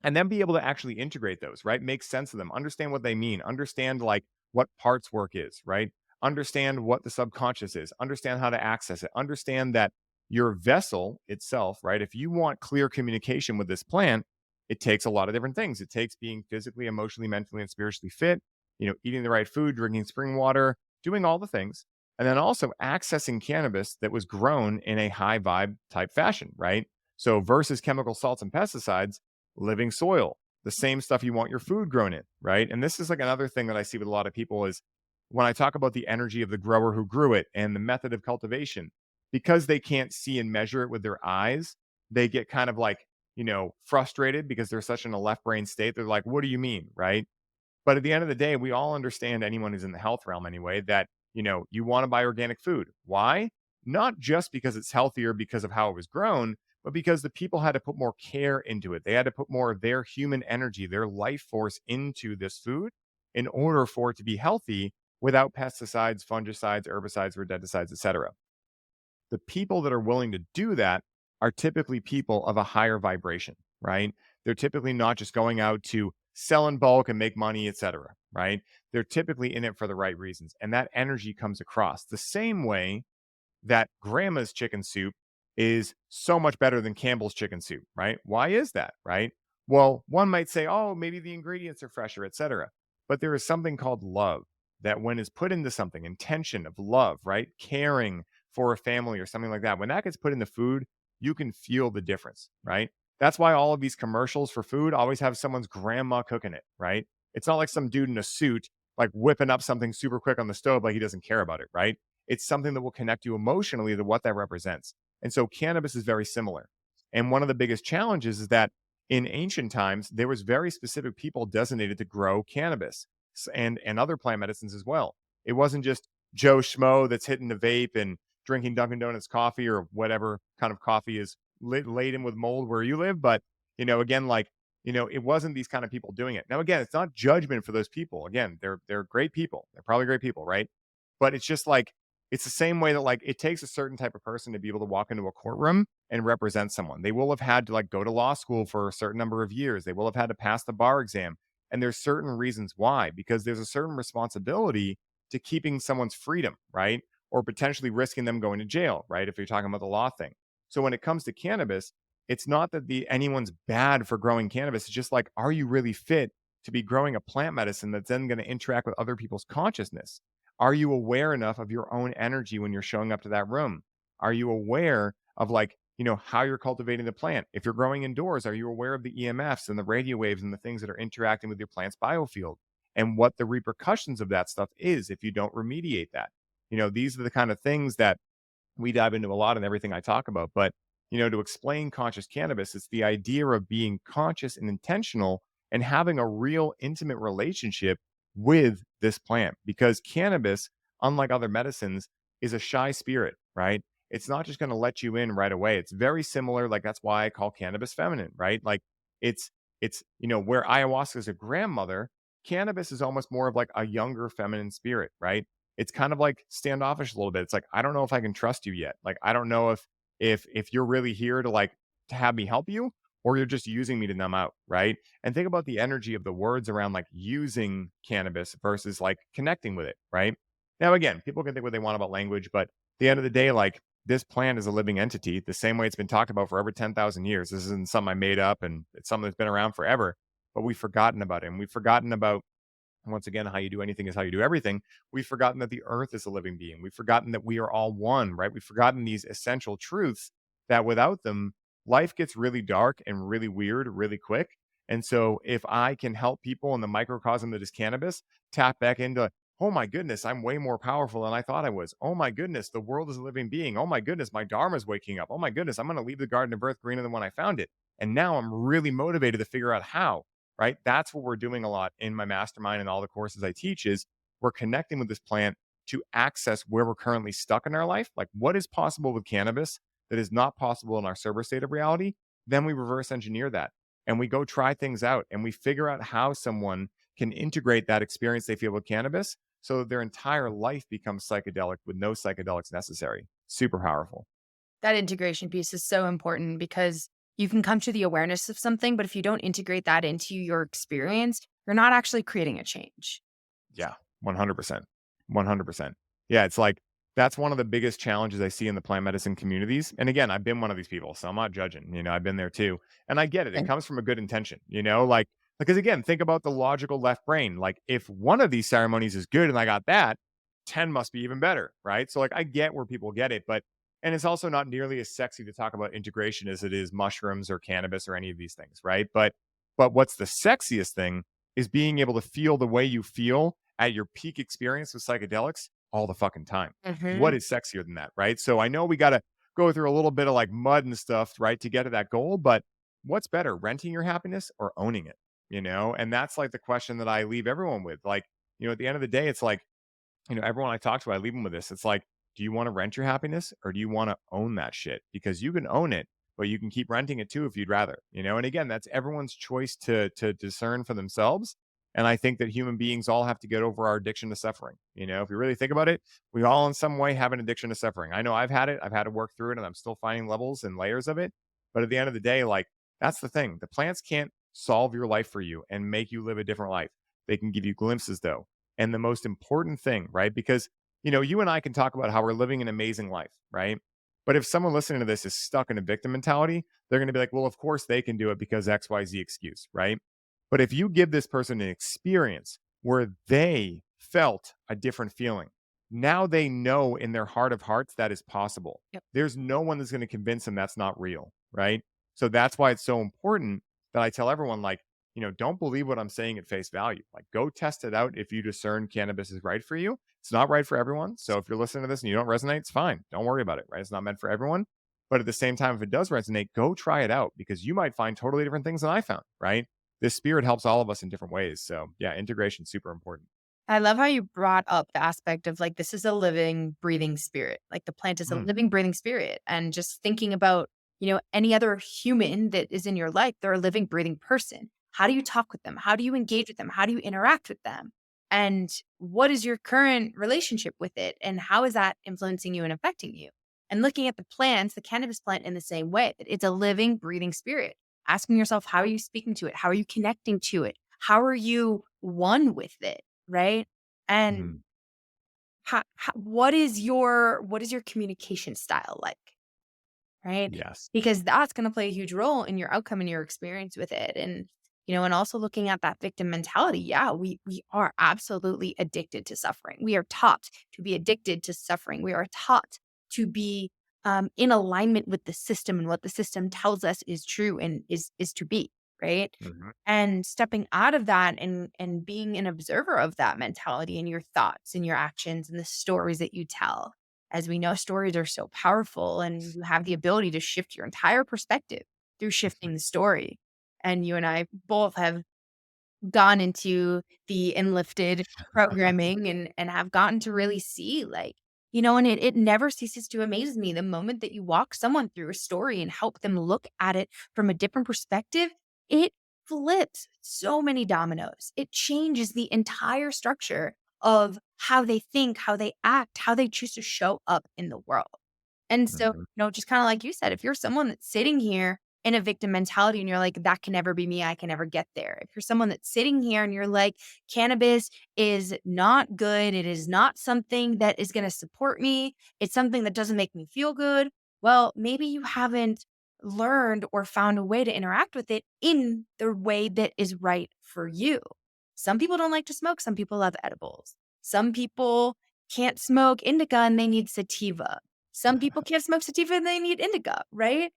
and then be able to actually integrate those, right? Make sense of them, understand what they mean, understand like what parts work is, right? Understand what the subconscious is, understand how to access it, understand that your vessel itself, right? If you want clear communication with this plant, it takes a lot of different things. It takes being physically, emotionally, mentally, and spiritually fit, eating the right food, drinking spring water, doing all the things. And then also accessing cannabis that was grown in a high vibe type fashion, right? So versus chemical salts and pesticides, living soil, the same stuff you want your food grown in, right? And this is like another thing that I see with a lot of people is when I talk about the energy of the grower who grew it and the method of cultivation, because they can't see and measure it with their eyes, they get kind of like, frustrated because they're such in a left brain state. They're like, what do you mean? Right. But at the end of the day, we all understand, anyone who's in the health realm anyway, that, you want to buy organic food. Why? Not just because it's healthier because of how it was grown, but because the people had to put more care into it. They had to put more of their human energy, their life force into this food in order for it to be healthy without pesticides, fungicides, herbicides, rodenticides, etc. The people that are willing to do that are typically people of a higher vibration, right? They're typically not just going out to sell in bulk and make money, etc., right? They're typically in it for the right reasons. And that energy comes across the same way that grandma's chicken soup is so much better than Campbell's chicken soup, right? Why is that, right? Well, one might say, oh, maybe the ingredients are fresher, etc. But there is something called love that, when is put into something, intention of love, right? Caring for a family or something like that. When that gets put into food, you can feel the difference, right? That's why all of these commercials for food always have someone's grandma cooking it, right? It's not like some dude in a suit like whipping up something super quick on the stove like he doesn't care about it, right? It's something that will connect you emotionally to what that represents. And so cannabis is very similar. And one of the biggest challenges is that in ancient times, there was very specific people designated to grow cannabis and other plant medicines as well. It wasn't just Joe Schmo that's hitting the vape and drinking Dunkin' Donuts coffee or whatever kind of coffee is laden with mold where you live. But, again, like, it wasn't these kind of people doing it. Now, again, it's not judgment for those people. Again, they're great people. They're probably great people, right? But it's just like, it's the same way that, like, it takes a certain type of person to be able to walk into a courtroom and represent someone. They will have had to like go to law school for a certain number of years. They will have had to pass the bar exam. And there's certain reasons why, because there's a certain responsibility to keeping someone's freedom, right? Or potentially risking them going to jail, right? If you're talking about the law thing. So when it comes to cannabis, it's not that anyone's bad for growing cannabis. It's just like, are you really fit to be growing a plant medicine that's then going to interact with other people's consciousness? Are you aware enough of your own energy when you're showing up to that room? Are you aware of, like, how you're cultivating the plant? If you're growing indoors, are you aware of the EMFs and the radio waves and the things that are interacting with your plant's biofield and what the repercussions of that stuff is if you don't remediate that? These are the kind of things that we dive into a lot in everything I talk about. But, to explain conscious cannabis, it's the idea of being conscious and intentional and having a real intimate relationship with this plant, because cannabis, unlike other medicines, is a shy spirit, right? It's not just going to let you in right away. It's very similar. Like, that's why I call cannabis feminine, right? Like, it's, where ayahuasca is a grandmother, cannabis is almost more of like a younger feminine spirit, right? It's kind of like standoffish a little bit. It's like, I don't know if I can trust you yet. Like, I don't know if you're really here to, like, to have me help you, or you're just using me to numb out, right? And think about the energy of the words around, like, using cannabis versus like connecting with it, right? Now, again, people can think what they want about language, but at the end of the day, like, this plant is a living entity, the same way it's been talked about for over 10,000 years. This isn't something I made up, and it's something that's been around forever, but we've forgotten about it. And we've forgotten about, once again, how you do anything is how you do everything. We've forgotten that the earth is a living being. We've forgotten that we are all one, right? We've forgotten these essential truths that without them, life gets really dark and really weird really quick. And so if I can help people in the microcosm that is cannabis tap back into, oh my goodness, I'm way more powerful than I thought I was. Oh my goodness, the world is a living being. Oh my goodness, my dharma is waking up. Oh my goodness, I'm going to leave the Garden of Earth greener than when I found it. And now I'm really motivated to figure out how, right? That's what we're doing a lot in my mastermind and all the courses I teach, is we're connecting with this plant to access where we're currently stuck in our life. Like, what is possible with cannabis that is not possible in our sober state of reality? Then we reverse engineer that and we go try things out and we figure out how someone can integrate that experience they feel with cannabis so that their entire life becomes psychedelic with no psychedelics necessary. Super powerful. That integration piece is so important because you can come to the awareness of something, but if you don't integrate that into your experience, you're not actually creating a change. Yeah, 100%. 100%. Yeah, it's like, that's one of the biggest challenges I see in the plant medicine communities. And again, I've been one of these people, so I'm not judging. I've been there too. And I get it. It And comes from a good intention, like, because again, think about the logical left brain. Like, if one of these ceremonies is good and I got that, 10 must be even better, right? So, like, I get where people get it, but, and it's also not nearly as sexy to talk about integration as it is mushrooms or cannabis or any of these things, right? But what's the sexiest thing is being able to feel the way you feel at your peak experience with psychedelics all the fucking time. What Mhm. is sexier than that, right? So I know we got to go through a little bit of like mud and stuff, right, to get to that goal, but what's better, renting your happiness or owning it? And that's like the question that I leave everyone with. Like, at the end of the day, it's like, everyone I talk to, I leave them with this. It's like, do you want to rent your happiness or do you want to own that shit? Because you can own it, but you can keep renting it too if you'd rather. And again, that's everyone's choice to discern for themselves. And I think that human beings all have to get over our addiction to suffering. If you really think about it, we all in some way have an addiction to suffering. I know I've had it, I've had to work through it, and I'm still finding levels and layers of it. But at the end of the day, like, that's the thing. The plants can't solve your life for you and make you live a different life. They can give you glimpses though. And the most important thing, right? Because, you and I can talk about how we're living an amazing life, right? But if someone listening to this is stuck in a victim mentality, they're going to be like, well, of course they can do it because XYZ excuse, right? But if you give this person an experience where they felt a different feeling, now they know in their heart of hearts that is possible. Yep. There's no one that's going to convince them that's not real, right? So that's why it's so important that I tell everyone, like, don't believe what I'm saying at face value. Like, go test it out if you discern cannabis is right for you. It's not right for everyone. So if you're listening to this and you don't resonate, it's fine. Don't worry about it, right? It's not meant for everyone. But at the same time, if it does resonate, go try it out because you might find totally different things than I found, right? This spirit helps all of us in different ways. So yeah, integration super important. I love how you brought up the aspect of like, this is a living, breathing spirit. Like the plant is a Mm, living, breathing spirit. And just thinking about, any other human that is in your life, they're a living, breathing person. How do you talk with them? How do you engage with them? How do you interact with them? And what is your current relationship with it? And how is that influencing you and affecting you? And looking at the plants, the cannabis plant in the same way, that it's a living, breathing spirit. Asking yourself, how are you speaking to it? How are you connecting to it? How are you one with it? Right? And mhm. what is your communication style like, right? Yes. Because that's going to play a huge role in your outcome and your experience with it. And and also looking at that victim mentality. Yeah, we are absolutely addicted to suffering. We are taught to be addicted to suffering. We are taught to be in alignment with the system and what the system tells us is true and is to be, right? Mhm. And stepping out of that and being an observer of that mentality and your thoughts and your actions and the stories that you tell. As we know, stories are so powerful and you have the ability to shift your entire perspective through shifting the story. And you and I both have gone into the enlifted programming and have gotten to really see, like, and it never ceases to amaze me the moment that you walk someone through a story and help them look at it from a different perspective. It flips so many dominoes. It changes the entire structure of how they think, how they act, how they choose to show up in the world. And so, Mhm. just kinda like you said, if you're someone that's sitting here in a victim mentality and you're like, "That can never be me, I can never get there." If you're someone that's sitting here and you're like, "Cannabis is not good, it is not something that is gonna support me, it's something that doesn't make me feel good." Well, maybe you haven't learned or found a way to interact with it in the way that is right for you. Some people don't like to smoke, some people love edibles. Some people can't smoke indica and they need sativa. Some people can't smoke sativa and they need indica, right?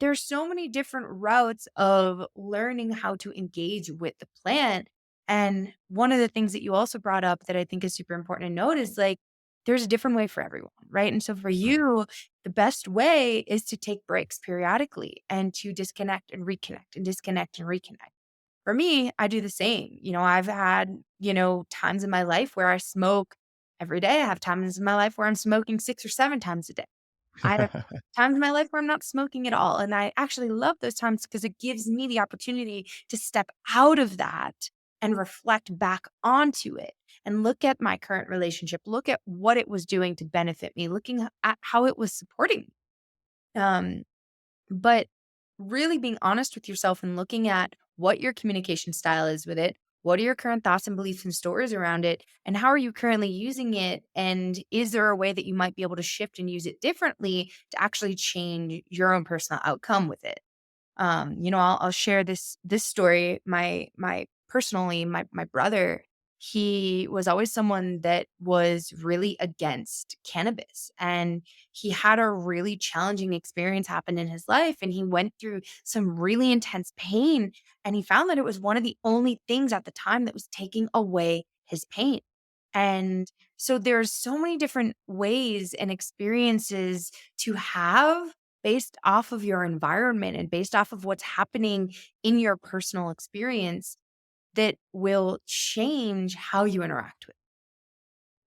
There's so many different routes of learning how to engage with the plant. And one of the things that you also brought up that I think is super important to note is like there's a different way for everyone, right? And so for Mm. you, the best way is to take breaks periodically and to disconnect and reconnect and disconnect and reconnect. For me, I do the same. I've had, times in my life where I smoke every day. I have times in my life where I'm smoking 6 or 7 times a day. I have times in my life where I'm not smoking at all, and I actually love those times because it gives me the opportunity to step out of that and reflect back onto it and look at my current relationship, look at what it was doing to benefit me, looking at how it was supporting me. Um, but really being honest with yourself and looking at what your communication style is with it. What are your current thoughts and beliefs and stories around it? And how are you currently using it? And is there a way that you might be able to shift and use it differently to actually change your own personal outcome with it? I'll share this story. My personally, my brother, he was always someone that was really against cannabis, and he had a really challenging experience happen in his life, and he went through some really intense pain, and he found that it was one of the only things at the time that was taking away his pain. And so there's so many different ways and experiences to have based off of your environment and based off of what's happening in your personal experience that will change how you interact with.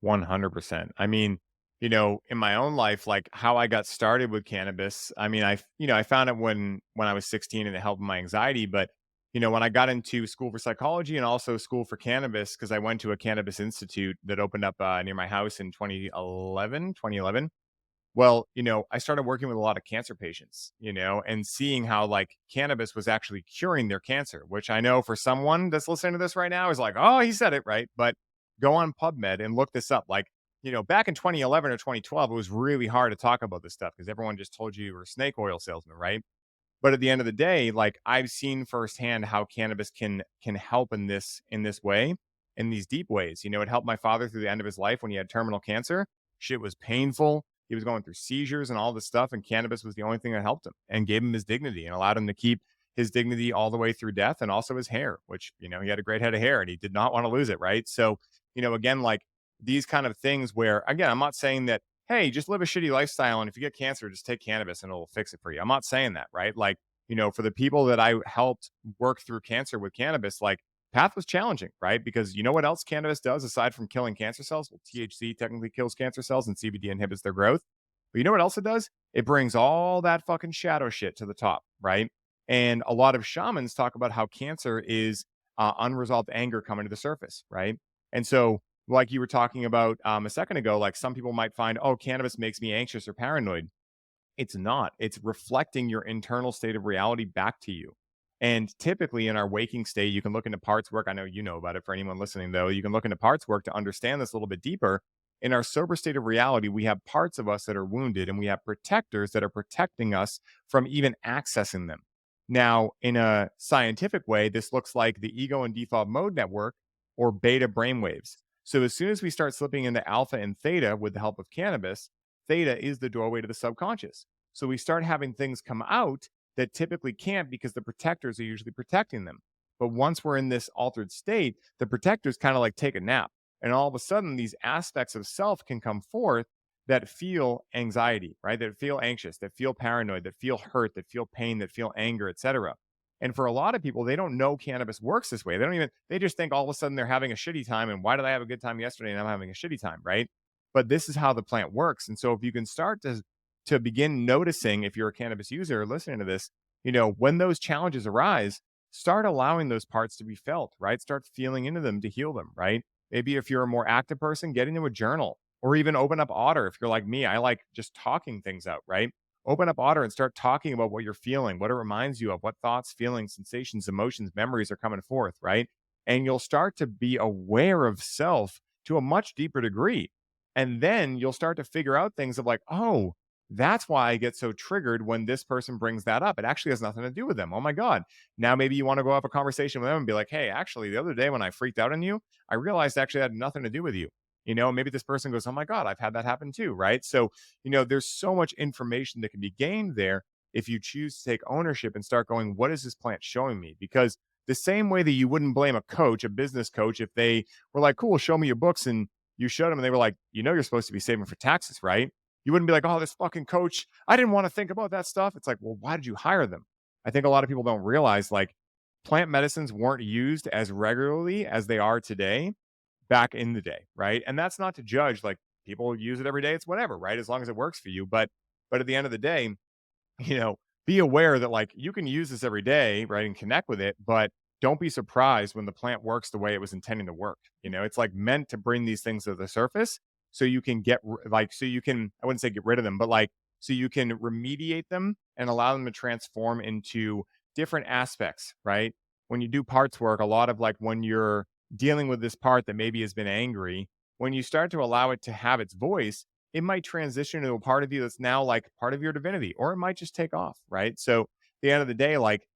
100%. I mean, in my own life, like how I got started with cannabis, I mean, I found it when I was 16 and it helped my anxiety. But, when I got into school for psychology and also school for cannabis, because I went to a cannabis institute that opened up near my house in 2011. Well, I started working with a lot of cancer patients, and seeing how like cannabis was actually curing their cancer, which I know for someone that's listening to this right now is like, oh, he said it right. But go on PubMed and look this up. Like, back in 2011 or 2012, it was really hard to talk about this stuff because everyone just told you were a snake oil salesman, right? But at the end of the day, like I've seen firsthand how cannabis can help in this way, in these deep ways. It helped my father through the end of his life when he had terminal cancer. Shit was painful. He was going through seizures and all this stuff, and cannabis was the only thing that helped him and gave him his dignity and allowed him to keep his dignity all the way through death, and also his hair, which he had a great head of hair and he did not want to lose it, right? So, again, like these kind of things where again, I'm not saying that hey, just live a shitty lifestyle. And if you get cancer, just take cannabis and it'll fix it for you. I'm not saying that, right? Like, for the people that I helped work through cancer with cannabis, like path was challenging, right? Because you know what else cannabis does aside from killing cancer cells? Well, THC technically kills cancer cells and CBD inhibits their growth. But you know what else it does? It brings all that fucking shadow shit to the top, right? And a lot of shamans talk about how cancer is unresolved anger coming to the surface, right? And so like you were talking about a second ago, like some people might find, oh, cannabis makes me anxious or paranoid. It's not. It's reflecting your internal state of reality back to you. And typically in our waking state, you can look into parts work. I know you know about it. For anyone listening, though, you can look into parts work to understand this a little bit deeper. In our sober state of reality, we have parts of us that are wounded and we have protectors that are protecting us from even accessing them. Now, in a scientific way, this looks like the ego and default mode network or beta brainwaves. So as soon as we start slipping into alpha and theta with the help of cannabis, theta is the doorway to the subconscious. So we start having things come out that typically can't because the protectors are usually protecting them. But once we're in this altered state, the protectors kind of like take a nap. And all of a sudden, these aspects of self can come forth that feel anxiety, right? That feel anxious, that feel paranoid, that feel hurt, that feel pain, that feel anger, etc. And for a lot of people, they don't know cannabis works this way. They just think all of a sudden they're having a shitty time. And why did I have a good time yesterday and I'm having a shitty time, right? But this is how the plant works. And so if you can start to begin noticing, if you're a cannabis user listening to this, when those challenges arise, start allowing those parts to be felt, right? Start feeling into them to heal them, right? Maybe if you're a more active person, get into a journal or even open up Otter. If you're like me, I like just talking things out, right? Open up Otter and start talking about what you're feeling, what it reminds you of, what thoughts, feelings, sensations, emotions, memories are coming forth, right? And you'll start to be aware of self to a much deeper degree. And then you'll start to figure out things of like, oh, that's why I get so triggered when this person brings that up. It actually has nothing to do with them. Oh my God. Now maybe you want to go have a conversation with them and be like, hey, actually, the other day when I freaked out on you, I realized actually that had nothing to do with you. Maybe this person goes, oh my God, I've had that happen too. Right. So, there's so much information that can be gained there if you choose to take ownership and start going, what is this plant showing me? Because the same way that you wouldn't blame a coach, a business coach, if they were like, cool, show me your books, and you showed them and they were like, you're supposed to be saving for taxes, right? You wouldn't be like, oh, this fucking coach, I didn't want to think about that stuff. It's like, well, why did you hire them? I think a lot of people don't realize like plant medicines weren't used as regularly as they are today back in the day, right? And that's not to judge, like people use it every day, it's whatever, right? As long as it works for you. But at the end of the day, you know, be aware that like you can use this every day, right? And connect with it, but don't be surprised when the plant works the way it was intending to work. It's like meant to bring these things to the surface so you can so you can, I wouldn't say get rid of them, but like, so you can remediate them and allow them to transform into different aspects, right? When you do parts work, a lot of like when you're dealing with this part that maybe has been angry, when you start to allow it to have its voice, it might transition to a part of you that's now like part of your divinity, or it might just take off, right? So, at the end of the day, like,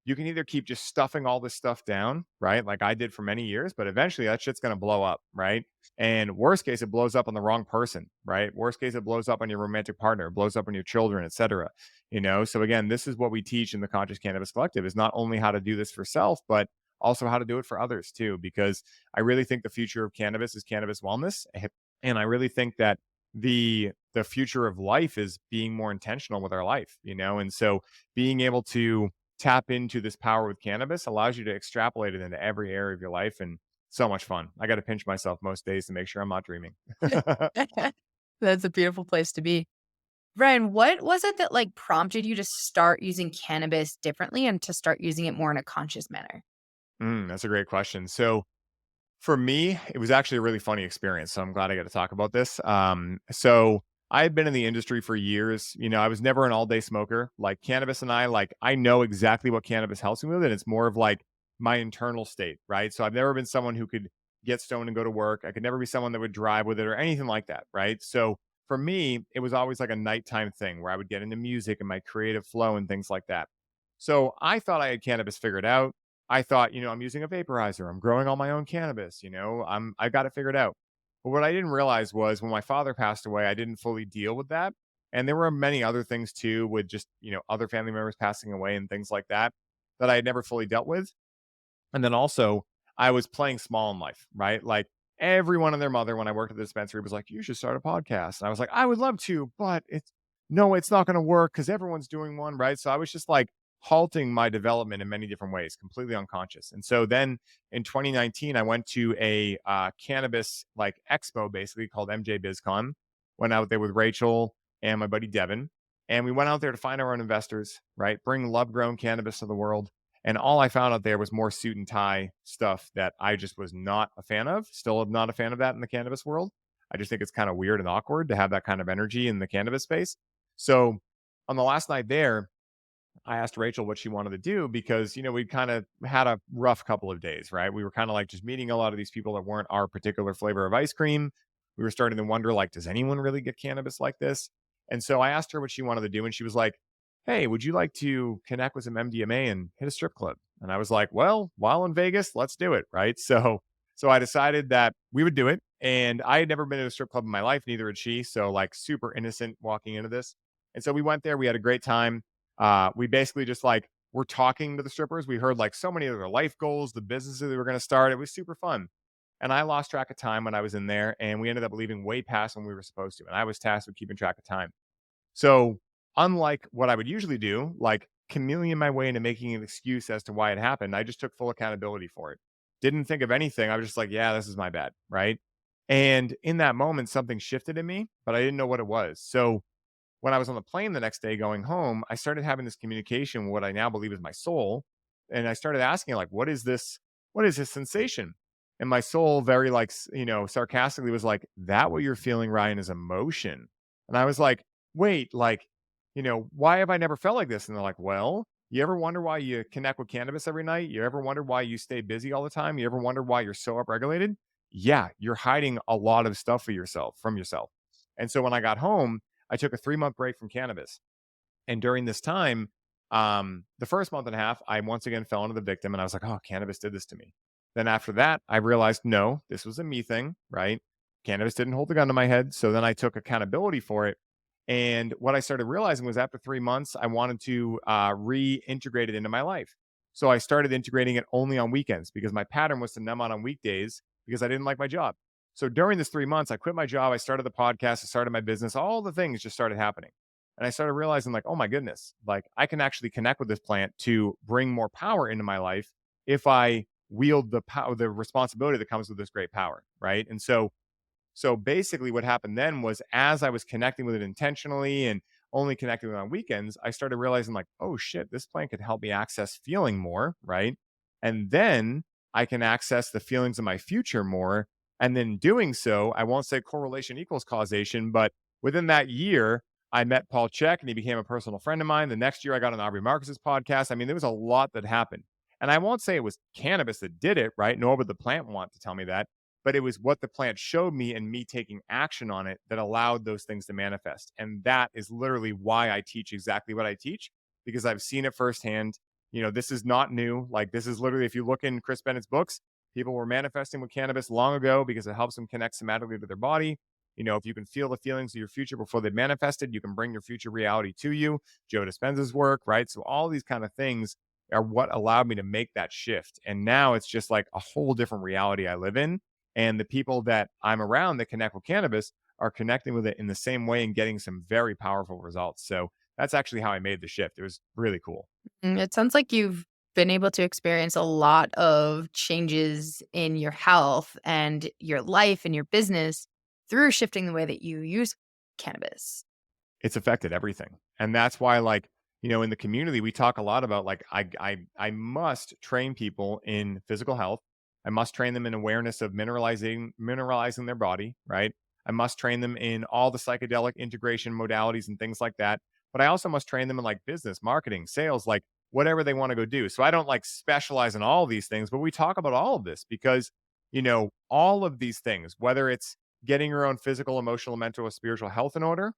you can either keep just stuffing all this stuff down, right? Like I did for many years, but eventually that shit's going to blow up, right? And worst case, it blows up on the wrong person, right? Worst case, it blows up on your romantic partner, it blows up on your children, etc. So again, this is what we teach in the Conscious Cannabis Collective is not only how to do this for self, but also how to do it for others too, because I really think the future of cannabis is cannabis wellness. And I really think that the future of life is being more intentional with our life, and so being able to tap into this power with cannabis allows you to extrapolate it into every area of your life, and so much fun. I got to pinch myself most days to make sure I'm not dreaming. That's a beautiful place to be. Ryan, what was it that like prompted you to start using cannabis differently and to start using it more in a conscious manner? That's a great question. So for me, it was actually a really funny experience, so I'm glad I get to talk about this. So I had been in the industry for years. I was never an all-day smoker. Like cannabis and I know exactly what cannabis helps me with, and it's more of like my internal state, right? So I've never been someone who could get stoned and go to work. I could never be someone that would drive with it or anything like that, right? So for me, it was always like a nighttime thing where I would get into music and my creative flow and things like that. So I thought I had cannabis figured out. I thought, I'm using a vaporizer. I'm growing all my own cannabis. I got it figured out. But what I didn't realize was when my father passed away, I didn't fully deal with that. And there were many other things too, with just, other family members passing away and things like that, that I had never fully dealt with. And then also, I was playing small in life, right? Like everyone and their mother, when I worked at the dispensary, was like, "You should start a podcast." And I was like, "I would love to, but it's not going to work because everyone's doing one, right?" So I was just like halting my development in many different ways, completely unconscious. And so then in 2019, I went to a cannabis like expo, basically called MJ BizCon. Went out there with Rachel and my buddy Devin, and we went out there to find our own investors, right? Bring lab grown cannabis to the world, and all I found out there was more suit and tie stuff that I just was not a fan of. Still not a fan of that in the cannabis world. I just think it's kind of weird and awkward to have that kind of energy in the cannabis space. So on the last night there, I asked Rachel what she wanted to do because, we kind of had a rough couple of days, right? We were kind of like just meeting a lot of these people that weren't our particular flavor of ice cream. We were starting to wonder, like, does anyone really get cannabis like this? And so I asked her what she wanted to do, and she was like, "Hey, would you like to connect with some MDMA and hit a strip club?" And I was like, "Well, while in Vegas, let's do it." Right. So I decided that we would do it. And I had never been to a strip club in my life, neither had she. So, like, super innocent walking into this. And so we went there, we had a great time. We basically just like were talking to the strippers. We heard like so many of their life goals, the businesses they were going to start. It was super fun. And I lost track of time when I was in there, and we ended up leaving way past when we were supposed to. And I was tasked with keeping track of time. So, unlike what I would usually do, like chameleon my way into making an excuse as to why it happened, I just took full accountability for it. Didn't think of anything. I was just like, yeah, this is my bad. Right. And in that moment, something shifted in me, but I didn't know what it was. So, when I was on the plane the next day going home, I started having this communication with what I now believe is my soul. And I started asking, like, what is this? What is this sensation? And my soul very like, sarcastically was like, that what you're feeling, Ryan, is emotion. And I was like, wait, like, why have I never felt like this? And they're like, well, you ever wonder why you connect with cannabis every night? You ever wonder why you stay busy all the time? You ever wonder why you're so upregulated? Yeah, you're hiding a lot of stuff for yourself from yourself. And so when I got home, I took a 3-month break from cannabis. And during this time, the first month and a half, I once again fell into the victim and I was like, oh, cannabis did this to me. Then after that, I realized, no, this was a me thing, right? Cannabis didn't hold the gun to my head. So then I took accountability for it. And what I started realizing was after 3 months, I wanted to reintegrate it into my life. So I started integrating it only on weekends because my pattern was to numb out on weekdays because I didn't like my job. So during this 3 months, I quit my job. I started the podcast. I started my business. All the things just started happening. And I started realizing, like, oh my goodness, like I can actually connect with this plant to bring more power into my life if I wield the power, the responsibility that comes with this great power. Right. And so basically, what happened then was as I was connecting with it intentionally and only connecting with it on weekends, I started realizing, like, oh shit, this plant could help me access feeling more, right? And then I can access the feelings of my future more. And then doing so, I won't say correlation equals causation, but within that year, I met Paul Check and he became a personal friend of mine. The next year, I got on Aubrey Marcus's podcast. I mean, there was a lot that happened. And I won't say it was cannabis that did it, right? Nor would the plant want to tell me that, but it was what the plant showed me and me taking action on it that allowed those things to manifest. And that is literally why I teach exactly what I teach, because I've seen it firsthand. This is not new. Like, this is literally, if you look in Chris Bennett's books, people were manifesting with cannabis long ago because it helps them connect somatically to their body. If you can feel the feelings of your future before they manifested, you can bring your future reality to you. Joe Dispenza's work, right? So all these kind of things are what allowed me to make that shift. And now it's just like a whole different reality I live in. And the people that I'm around that connect with cannabis are connecting with it in the same way and getting some very powerful results. So that's actually how I made the shift. It was really cool. It sounds like you've been able to experience a lot of changes in your health and your life and your business through shifting the way that you use cannabis. It's affected everything. And that's why, like, in the community, we talk a lot about like I must train people in physical health. I must train them in awareness of mineralizing their body, right? I must train them in all the psychedelic integration modalities and things like that. But I also must train them in like business, marketing, sales, like whatever they want to go do. So I don't like specialize in all of these things, but we talk about all of this because, all of these things, whether it's getting your own physical, emotional, mental, or spiritual health in order,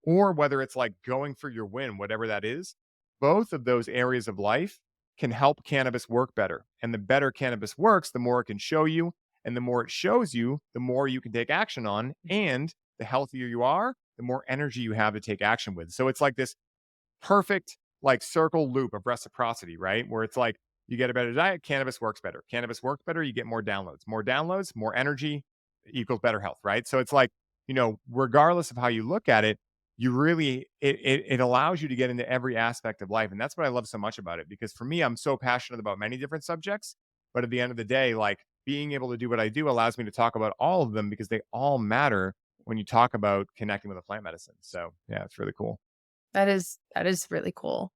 or whether it's like going for your win, whatever that is, both of those areas of life can help cannabis work better. And the better cannabis works, the more it can show you. And the more it shows you, the more you can take action on. And the healthier you are, the more energy you have to take action with. So it's like this perfect like circle loop of reciprocity, right? Where it's like you get a better diet, cannabis works better. Cannabis works better, you get more downloads, more energy equals better health, right? So it's like, regardless of how you look at it, you really it allows you to get into every aspect of life. And that's what I love so much about it. Because for me, I'm so passionate about many different subjects. But at the end of the day, like being able to do what I do allows me to talk about all of them because they all matter when you talk about connecting with a plant medicine. So yeah, it's really cool. That is really cool.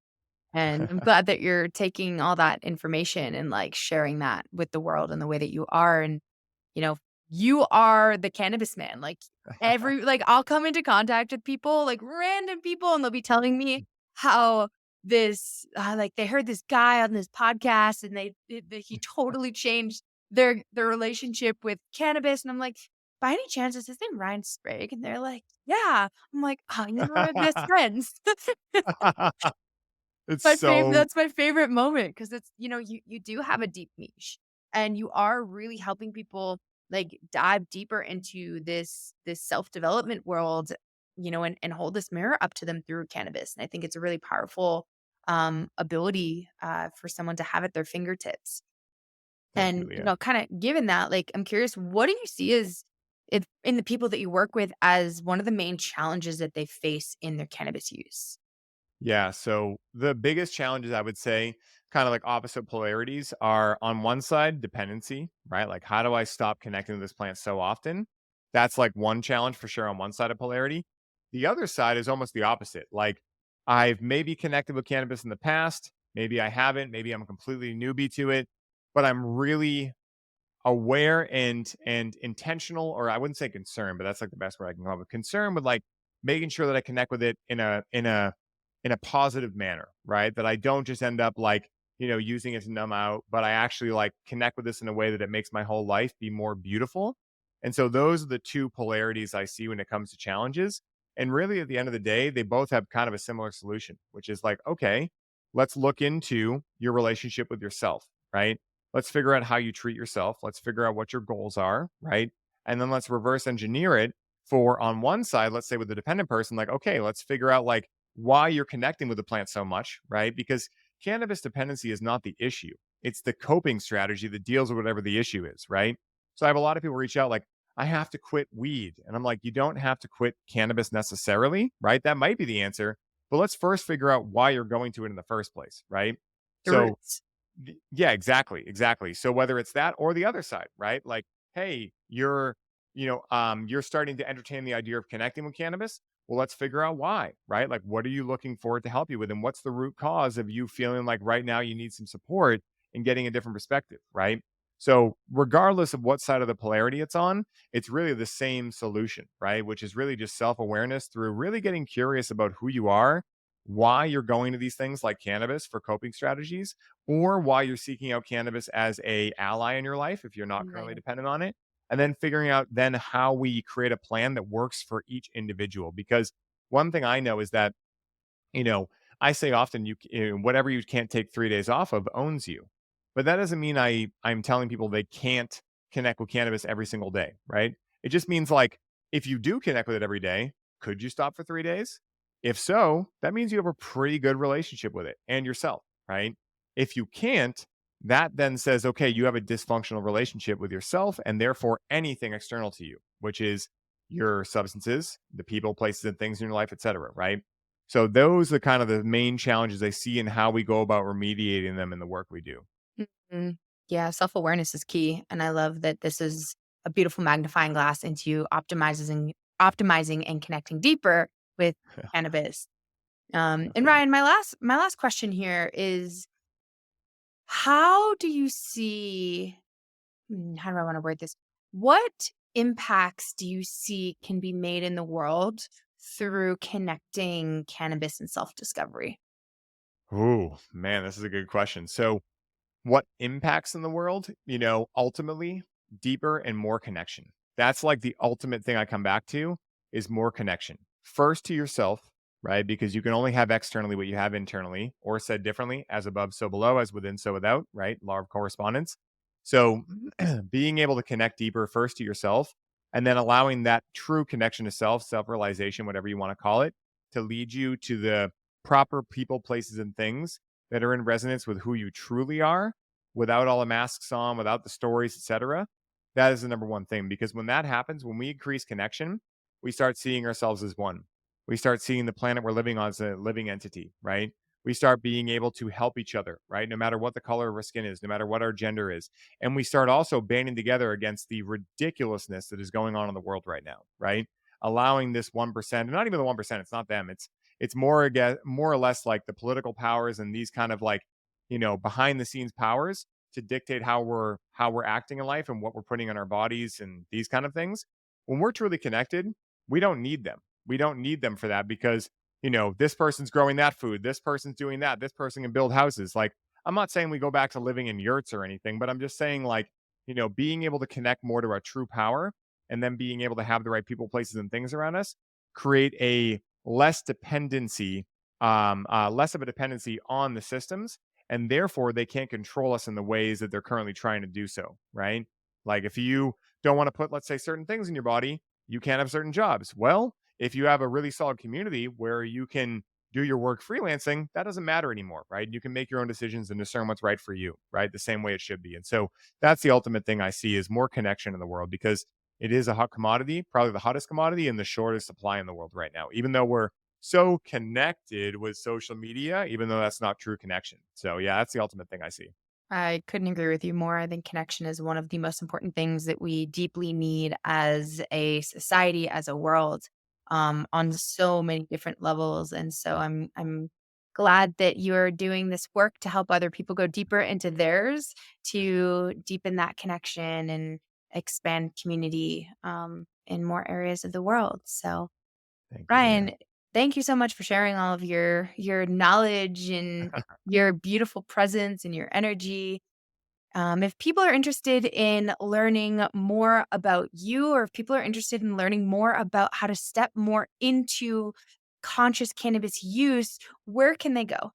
And I'm glad that you're taking all that information and like sharing that with the world in the way that you are. And, you know, you are the cannabis man. I'll come into contact with people, like random people, and they'll be telling me how they heard this guy on this podcast and he totally changed their relationship with cannabis. And I'm like, by any chance, is his name Ryan Sprague? And they're like, yeah. I'm like, oh, you know, we're best friends. It's My favorite so That's my favorite moment because it's, you do have a deep niche and you are really helping people like dive deeper into this self-development world, and hold this mirror up to them through cannabis. And I think it's a really powerful ability for someone to have at their fingertips. thank you, And, Leah. kind of given that, like, I'm curious, what do you see as in the people that you work with as one of the main challenges that they face in their cannabis use? Yeah. So the biggest challenges I would say, kind of like opposite polarities, are on one side, dependency, right? Like, how do I stop connecting to this plant so often? That's like one challenge for sure on one side of polarity. The other side is almost the opposite. Like, I've maybe connected with cannabis in the past. Maybe I haven't. Maybe I'm a completely newbie to it, but I'm really aware and intentional, or I wouldn't say concerned, but that's like the best word I can come up with. Concern with like making sure that I connect with it in a positive manner, right? That I don't just end up like, using it to numb out, but I actually like connect with this in a way that it makes my whole life be more beautiful. And so those are the two polarities I see when it comes to challenges. And really at the end of the day, they both have kind of a similar solution, which is like, okay, let's look into your relationship with yourself, right? Let's figure out how you treat yourself. Let's figure out what your goals are, right? And then let's reverse engineer it for on one side, let's say with the dependent person, like, okay, let's figure out like why you're connecting with the plant so much, right? Because cannabis dependency is not the issue. It's the coping strategy that deals with whatever the issue is, right? So I have a lot of people reach out like, I have to quit weed. And I'm like, you don't have to quit cannabis necessarily, right? That might be the answer. But let's first figure out why you're going to it in the first place, right? The So roots. yeah, exactly, exactly. So whether it's that or the other side, right? Like, hey, you're starting to entertain the idea of connecting with cannabis. Well, let's figure out why, right? Like, what are you looking for it to help you with, and what's the root cause of you feeling like right now you need some support and getting a different perspective, right? So, regardless of what side of the polarity it's on, it's really the same solution, right? Which is really just self awareness through really getting curious about who you are, why you're going to these things like cannabis for coping strategies, or why you're seeking out cannabis as a ally in your life if you're not currently Right. dependent on it, and then figuring out then how we create a plan that works for each individual. Because one thing I know is that, you know I say often, whatever you can't take 3 days off of owns you, but that doesn't mean I'm telling people they can't connect with cannabis every single day, right? It just means like, if you do connect with it every day, could you stop for 3 days? If so, that means you have a pretty good relationship with it and yourself, right? If you can't, that then says, okay, you have a dysfunctional relationship with yourself and therefore anything external to you, which is your substances, the people, places, and things in your life, etc. Right. So those are kind of the main challenges I see in how we go about remediating them in the work we do. Mhm. Yeah, self-awareness is key, and I love that this is a beautiful magnifying glass into optimizing and connecting deeper with cannabis. And Definitely. Ryan, my last question here is how do you see how do I want to word this? What impacts do you see can be made in the world through connecting cannabis and self-discovery? Ooh, man, this is a good question. So, what impacts in the world, ultimately deeper and more connection. That's like the ultimate thing I come back to is more connection. First to yourself, right? Because you can only have externally what you have internally, or said differently, as above, so below, as within, so without, right? Law of correspondence. So being able to connect deeper first to yourself and then allowing that true connection to self realization, whatever you want to call it, to lead you to the proper people, places, and things that are in resonance with who you truly are without all the masks on, without the stories, etc. That is the number one thing because when that happens, when we increase connection, we start seeing ourselves as one. We start seeing the planet we're living on as a living entity, right? We start being able to help each other, right? No matter what the color of our skin is, no matter what our gender is. And we start also banding together against the ridiculousness that is going on in the world right now, right? Allowing this 1%, not even the 1%, it's not them, it's more again, more or less like the political powers and these kind of like, behind the scenes powers to dictate how we're acting in life and what we're putting in our bodies and these kind of things. When we're truly connected, we don't need them. We don't need them for that because, this person's growing that food, this person's doing that, this person can build houses. Like, I'm not saying we go back to living in yurts or anything, but I'm just saying, like, being able to connect more to our true power and then being able to have the right people, places, and things around us create a less dependency, less of a dependency on the systems, and therefore they can't control us in the ways that they're currently trying to do so. Right? Like if you don't want to put, let's say, certain things in your body, you can't have certain jobs. Well, if you have a really solid community where you can do your work freelancing, that doesn't matter anymore, right? You can make your own decisions and discern what's right for you, right? The same way it should be. And so that's the ultimate thing I see is more connection in the world because it is a hot commodity, probably the hottest commodity and the shortest supply in the world right now, even though we're so connected with social media, even though that's not true connection. So, yeah, that's the ultimate thing I see. I couldn't agree with you more. I think connection is one of the most important things that we deeply need as a society, as a world, on so many different levels. And so I'm glad that you're doing this work to help other people go deeper into theirs to deepen that connection and expand community in more areas of the world. So Thank you, Leah. Ryan, thank you so much for sharing all of your knowledge and your beautiful presence and your energy. If people are interested in learning more about you, or if people are interested in learning more about how to step more into conscious cannabis use, where can they go?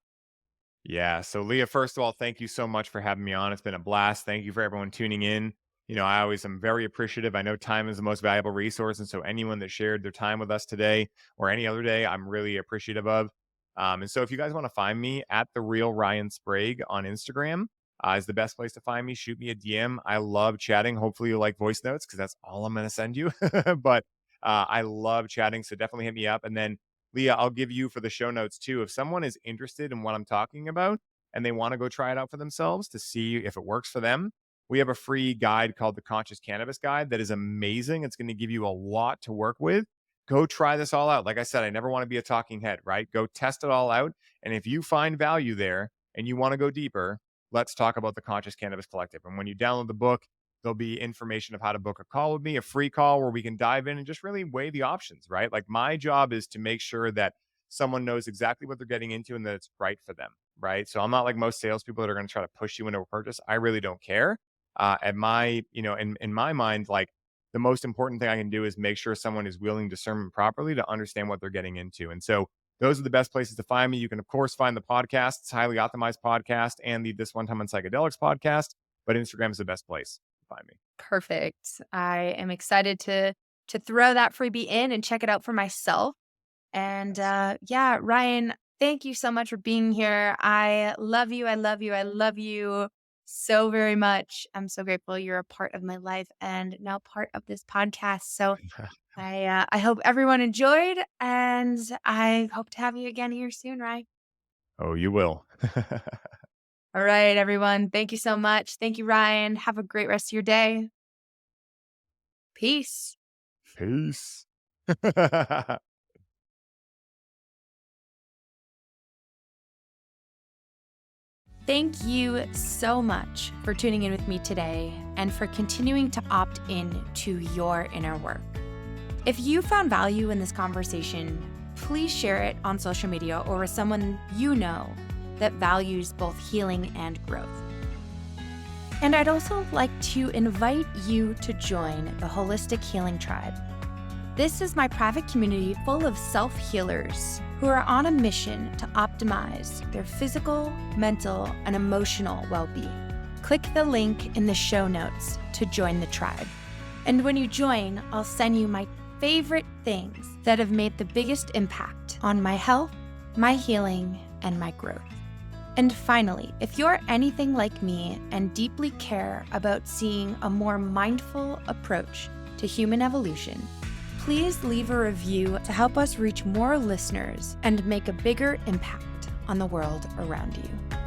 Yeah. So, Leah, first of all, thank you so much for having me on. It's been a blast. Thank you for everyone tuning in. I always am very appreciative. I know time is the most valuable resource. And so, anyone that shared their time with us today or any other day, I'm really appreciative of. And so, if you guys want to find me at The Real Ryan Sprague on Instagram, is the best place to find me. Shoot me a DM. I love chatting. Hopefully, you like voice notes because that's all I'm going to send you. But I love chatting. So, definitely hit me up. And then Leah, I'll give you for the show notes too. If someone is interested in what I'm talking about and they want to go try it out for themselves to see if it works for them, we have a free guide called the Conscious Cannabis Guide that is amazing. It's going to give you a lot to work with. Go try this all out. Like I said, I never want to be a talking head, right? Go test it all out. And if you find value there and you want to go deeper, let's talk about the Conscious Cannabis Collective. And when you download the book, there'll be information of how to book a call with me, a free call where we can dive in and just really weigh the options, right? Like my job is to make sure that someone knows exactly what they're getting into and that it's right for them, right? So I'm not like most salespeople that are going to try to push you into a purchase. I really don't care. At my, in my mind, like the most important thing I can do is make sure someone is wielding discernment properly to understand what they're getting into. And so those are the best places to find me. You can, of course, find the podcast, it's Highly Optimized Podcast, and the This One Time on Psychedelics podcast, but Instagram is the best place find me. Perfect. I am excited to throw that freebie in and check it out for myself. And Yes. yeah, Ryan, Thank you so much for being here. I love you. I love you. I love you so very much. I'm so grateful you're a part of my life and now part of this podcast. So I hope everyone enjoyed, and I hope to have you again here soon, Ryan. Oh, you will. All right, everyone. Thank you so much. Thank you, Ryan. Have a great rest of your day. Peace. Peace. Thank you so much for tuning in with me today and for continuing to opt in to your inner work. If you found value in this conversation, please share it on social media or with someone you know that values both healing and growth. And I'd also like to invite you to join the Holistic Healing Tribe. This is my private community full of self-healers who are on a mission to optimize their physical, mental, and emotional well-being. Click the link in the show notes to join the tribe. And when you join, I'll send you my favorite things that have made the biggest impact on my health, my healing, and my growth. And finally, if you're anything like me and deeply care about seeing a more mindful approach to human evolution, please leave a review to help us reach more listeners and make a bigger impact on the world around you.